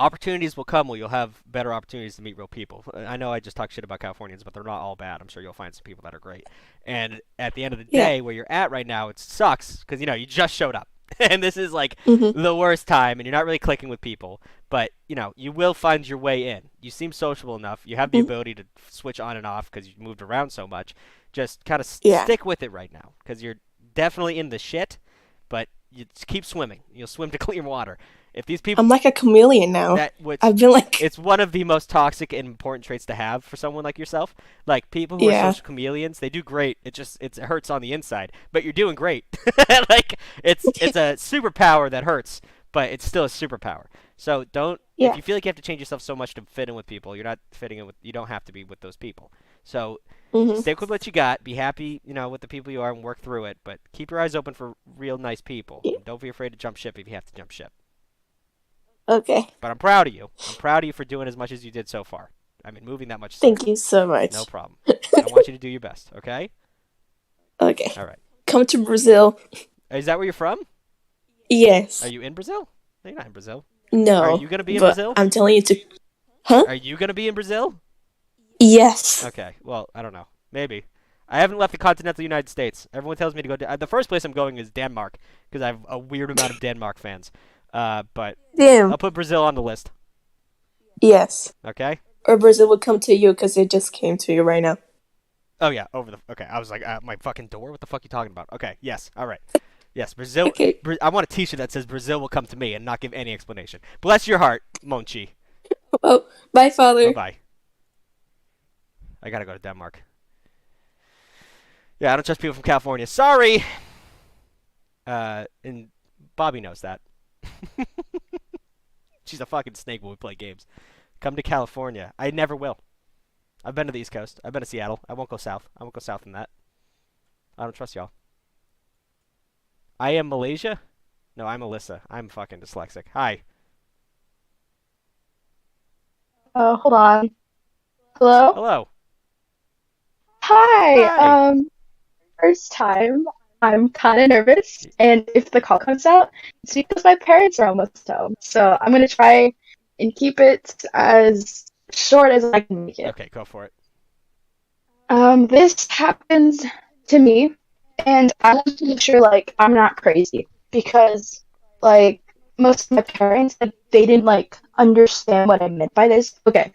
opportunities will come where you'll have better opportunities to meet real people. I know I just talk shit about Californians, but they're not all bad. I'm sure you'll find some people that are great. And at the end of the day, where you're at right now, it sucks because, you just showed up. And this is like the worst time, and you're not really clicking with people. But, you will find your way in. You seem sociable enough. You have the ability to switch on and off because you moved around so much. Just kind of stick with it right now because you're definitely in the shit, but you just keep swimming. You'll swim to clear water. If these people, I'm like a chameleon now. I've been like. It's one of the most toxic and important traits to have for someone like yourself. Like people who are social chameleons, they do great. It hurts on the inside, but you're doing great. Like it's a superpower that hurts, but it's still a superpower. So don't. If you feel like you have to change yourself so much to fit in with people, you're not fitting in with. You don't have to be with those people. So stick with what you got. Be happy, with the people you are, and work through it. But keep your eyes open for real nice people. And don't be afraid to jump ship if you have to jump ship. Okay. But I'm proud of you. I'm proud of you for doing as much as you did so far. I mean, moving that much. Thank you so much. No problem. I want you to do your best, okay? Okay. All right. Come to Brazil. Is that where you're from? Yes. Are you in Brazil? No, you're not in Brazil. No. Are you going to be in Brazil? I'm telling you to. Huh? Are you going to be in Brazil? Yes. Okay. Well, I don't know. Maybe. I haven't left the continental United States. Everyone tells me to go to... the first place I'm going is Denmark because I have a weird amount of Denmark fans. But Damn. I'll put Brazil on the list. Yes. Okay? Or Brazil will come to you because it just came to you right now. Oh, yeah. Okay. I was like, at my fucking door? What the fuck are you talking about? Okay. Yes. All right. Yes. Brazil. Okay. I want a t-shirt that says Brazil will come to me and not give any explanation. Bless your heart, Monchi. Oh, bye, Father. Bye-bye. I gotta go to Denmark. Yeah, I don't trust people from California. Sorry! And Bobby knows that. She's a fucking snake when we play games. Come to California. I never will. I've been to the East Coast. I've been to Seattle. I won't go south. I won't go south in that. I don't trust y'all. I am Malaysia? No, I'm Alyssa. I'm fucking dyslexic. Hi. Hold on. Hello? Hello. Hi. Hi. First time. I'm kind of nervous, and if the call comes out, it's because my parents are almost home. So I'm gonna try and keep it as short as I can make it. Okay, go for it. This happened to me, and I want to make sure, like, I'm not crazy because, like, most of my parents, like, they didn't like understand what I meant by this. Okay,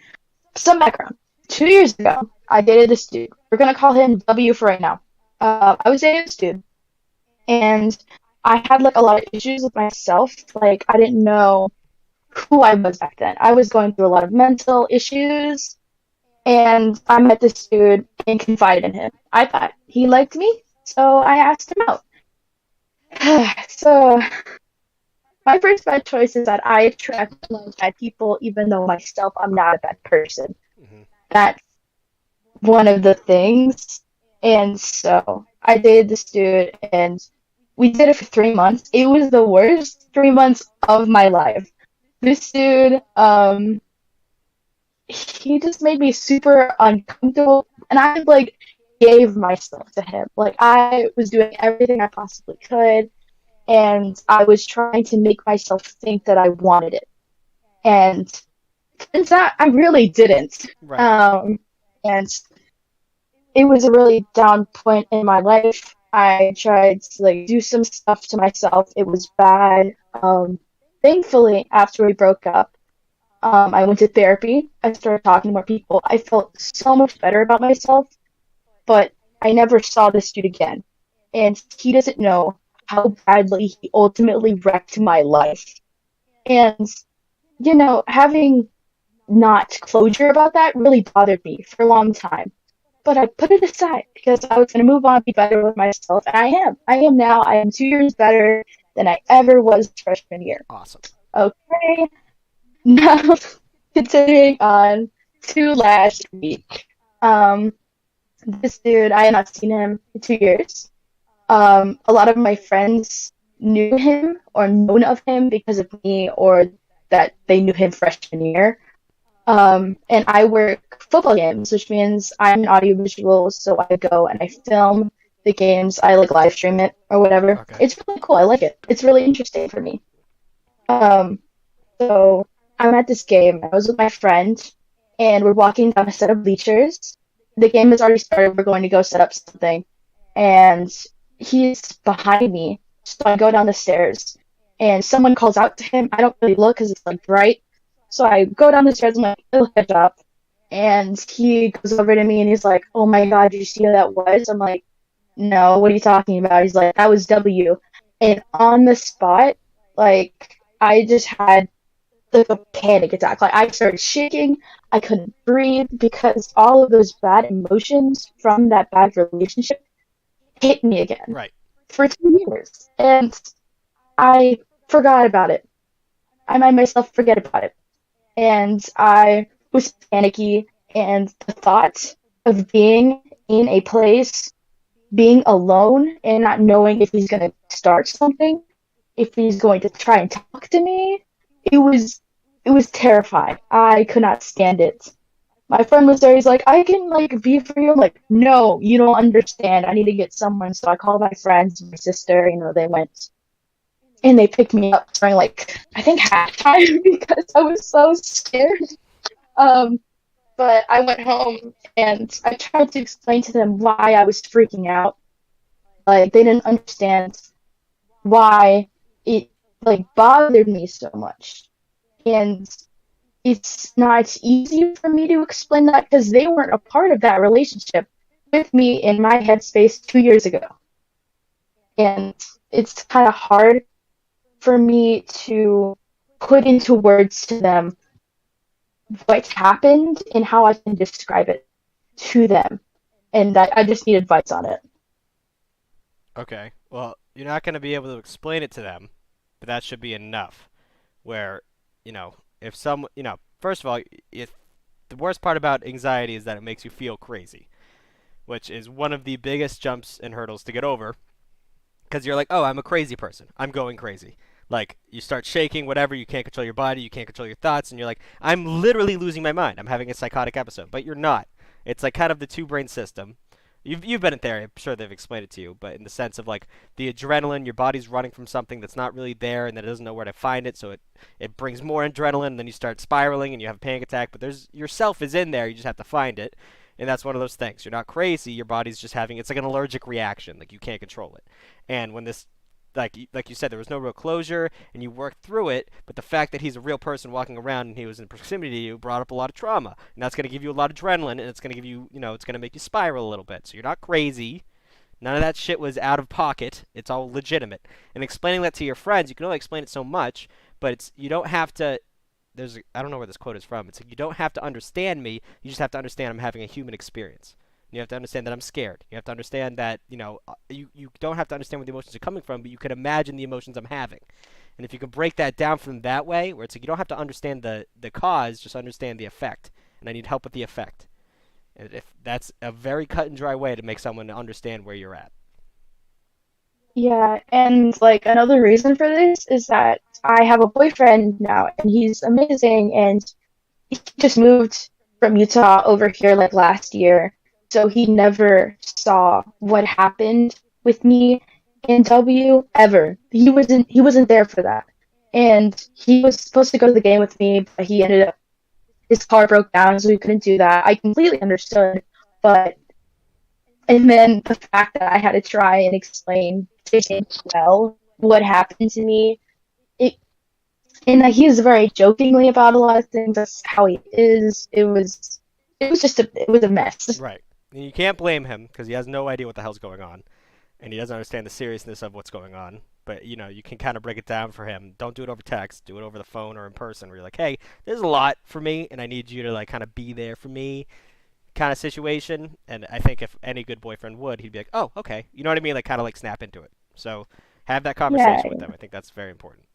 some background. 2 years ago, I dated this dude. We're gonna call him W for right now. I was dating this dude, and I had like a lot of issues with myself. Like, I didn't know who I was back then. I was going through a lot of mental issues, and I met this dude and confided in him. I thought he liked me, so I asked him out. So my first bad choice is that I attract bad people, even though myself I'm not a bad person. That's one of the things. And so I dated this dude, and we did it for 3 months. It was the worst 3 months of my life. This dude, he just made me super uncomfortable, and I like gave myself to him. Like, I was doing everything I possibly could, and I was trying to make myself think that I wanted it. And turns out I really didn't. Right. And it was a really down point in my life. I tried to like do some stuff to myself. It was bad. Thankfully, after we broke up, I went to therapy. I started talking to more people. I felt so much better about myself, but I never saw this dude again. And he doesn't know how badly he ultimately wrecked my life. And, you know, having not closure about that really bothered me for a long time. But I put it aside because I was going to move on, be better with myself, and I am. I am now. I am 2 years better than I ever was freshman year. Awesome. Okay. Now, continuing on to last week. This dude, I had not seen him in 2 years. A lot of my friends knew him or known of him because of me, or that they knew him freshman year. And I work football games, which means I'm an audiovisual, so I go and I film the games. I like live stream it or whatever. Okay. It's really cool. I like it. It's really interesting for me. So I'm at this game. I was with my friend, and we're walking down a set of bleachers. The game has already started. We're going to go set up something, and he's behind me. So I go down the stairs, and someone calls out to him. I don't really look because it's like bright. So I go down the stairs, I'm like, oh, head up. And he goes over to me and he's like, oh my god, did you see who that was? I'm like, no, what are you talking about? He's like, that was W. And on the spot, like, I just had like a panic attack. Like, I started shaking, I couldn't breathe because all of those bad emotions from that bad relationship hit me again. Right. For 2 years. And I forgot about it. I made myself forget about it. And I was panicky, and the thought of being in a place, being alone, and not knowing if he's going to start something, if he's going to try and talk to me, it was terrifying. I could not stand it. My friend was there, he's like, I can like be for you. I'm like, no, you don't understand. I need to get someone. So I called my friends, my sister, they went. And they picked me up during, like, I think halftime because I was so scared. But I went home and I tried to explain to them why I was freaking out. Like, they didn't understand why it, like, bothered me so much. And it's not easy for me to explain that because they weren't a part of that relationship with me in my headspace 2 years ago. And it's kind of hard for me to put into words to them what happened and how I can describe it to them. And I just need advice on it. Okay. Well, you're not going to be able to explain it to them, but that should be enough. Where, if first of all, the worst part about anxiety is that it makes you feel crazy, which is one of the biggest jumps and hurdles to get over. Because you're like, oh, I'm a crazy person. I'm going crazy. Like, you start shaking, whatever, you can't control your body, you can't control your thoughts, and you're like, I'm literally losing my mind. I'm having a psychotic episode. But you're not. It's like kind of the two-brain system. You've been in therapy. I'm sure they've explained it to you, but in the sense of like the adrenaline, your body's running from something that's not really there, and that it doesn't know where to find it, so it brings more adrenaline, and then you start spiraling, and you have a panic attack. But yourself is in there. You just have to find it, and that's one of those things. You're not crazy. Your body's just it's like an allergic reaction. Like you can't control it. And when this like you said, there was no real closure, and you worked through it, but the fact that he's a real person walking around and he was in proximity to you brought up a lot of trauma, and that's going to give you a lot of adrenaline, and it's going to give you, it's going to make you spiral a little bit. So you're not crazy. None of that shit was out of pocket. It's all legitimate. And explaining that to your friends, you can only explain it so much, but you don't have to, I don't know where this quote is from. It's like, you don't have to understand me, you just have to understand I'm having a human experience. You have to understand that I'm scared. You have to understand that, you don't have to understand where the emotions are coming from, but you can imagine the emotions I'm having. And if you can break that down from that way, where it's like you don't have to understand the cause, just understand the effect. And I need help with the effect. And if that's a very cut and dry way to make someone understand where you're at. Yeah, and like another reason for this is that I have a boyfriend now, and he's amazing, and he just moved from Utah over here like last year. So he never saw what happened with me in W ever. He wasn't there for that. And he was supposed to go to the game with me, but his car broke down, so he couldn't do that. I completely understood, and then the fact that I had to try and explain to him well what happened to me, and that he is very jokingly about a lot of things. That's how he is. It was a mess. Right. And you can't blame him because he has no idea what the hell's going on, and he doesn't understand the seriousness of what's going on. But you can kind of break it down for him. Don't do it over text. Do it over the phone or in person, where you're like, "Hey, there's a lot for me, and I need you to like kind of be there for me," kind of situation. And I think if any good boyfriend would, he'd be like, "Oh, okay," you know what I mean? Like kind of like snap into it. So have that conversation with them. I think that's very important.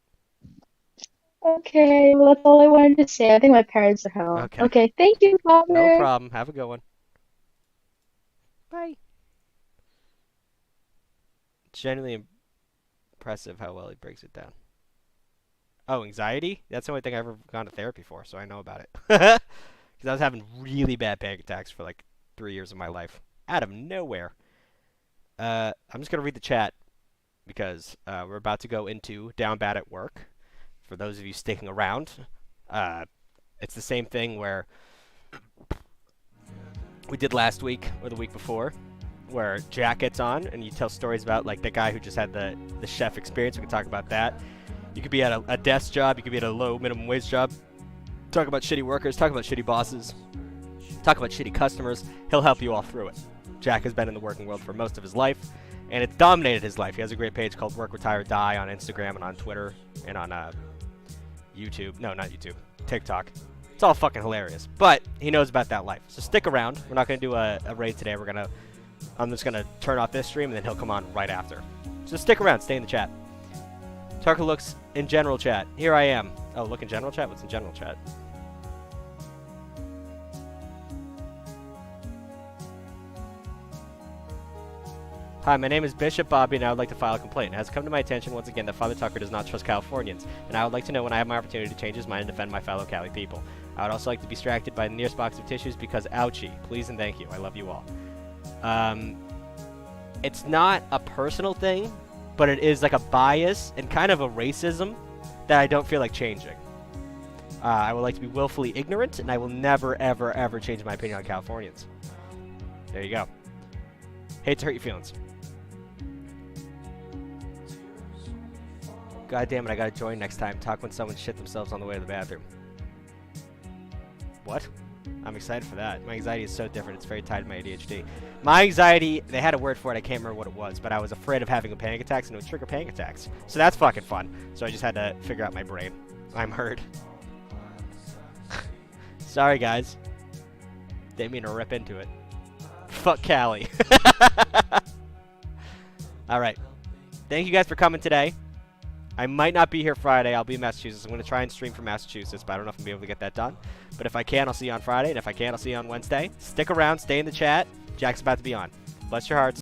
Okay, well that's all I wanted to say. I think my parents are home. Okay, thank you, Father. No problem. Have a good one. Bye. Genuinely impressive how well he breaks it down. Oh, anxiety? That's the only thing I've ever gone to therapy for, so I know about it. Because I was having really bad panic attacks for like 3 years of my life. Out of nowhere. I'm just going to read the chat because we're about to go into Downbad at work. For those of you sticking around, it's the same thing where we did last week or the week before, where Jack gets on and you tell stories about like the guy who just had the chef experience. We can talk about that. You could be at a desk job. You could be at a low minimum wage job. Talk about shitty workers. Talk about shitty bosses. Talk about shitty customers. He'll help you all through it. Jack has been in the working world for most of his life, and it's dominated his life. He has a great page called Work, Retire, Die on Instagram and on Twitter and on YouTube. No, not YouTube. TikTok. It's all fucking hilarious. But he knows about that life. So stick around. We're not going to do a raid today. I'm just going to turn off this stream, and then he'll come on right after. So stick around. Stay in the chat. Tarka looks in general chat. Here I am. Oh, look in general chat? What's in general chat? Hi, my name is Bishop Bobby, and I would like to file a complaint. It has come to my attention once again that Father Tucker does not trust Californians, and I would like to know when I have my opportunity to change his mind and defend my fellow Cali people. I would also like to be distracted by the nearest box of tissues because ouchie. Please and thank you. I love you all. It's not a personal thing, but it is like a bias and kind of a racism that I don't feel like changing. I would like to be willfully ignorant, and I will never, ever, ever change my opinion on Californians. There you go. Hate to hurt your feelings. God damn it, I gotta join next time. Talk when someone shit themselves on the way to the bathroom. What? I'm excited for that. My anxiety is so different. It's very tied to my ADHD. My anxiety, they had a word for it. I can't remember what it was, but I was afraid of having a panic attacks, and it would trigger panic attacks. So that's fucking fun. So I just had to figure out my brain. I'm hurt. Sorry, guys. Didn't mean to rip into it. Fuck Cali. Alright. Thank you guys for coming today. I might not be here Friday. I'll be in Massachusetts. I'm going to try and stream from Massachusetts, but I don't know if I'm going to be able to get that done. But if I can, I'll see you on Friday. And if I can, I'll see you on Wednesday. Stick around. Stay in the chat. Jack's about to be on. Bless your hearts.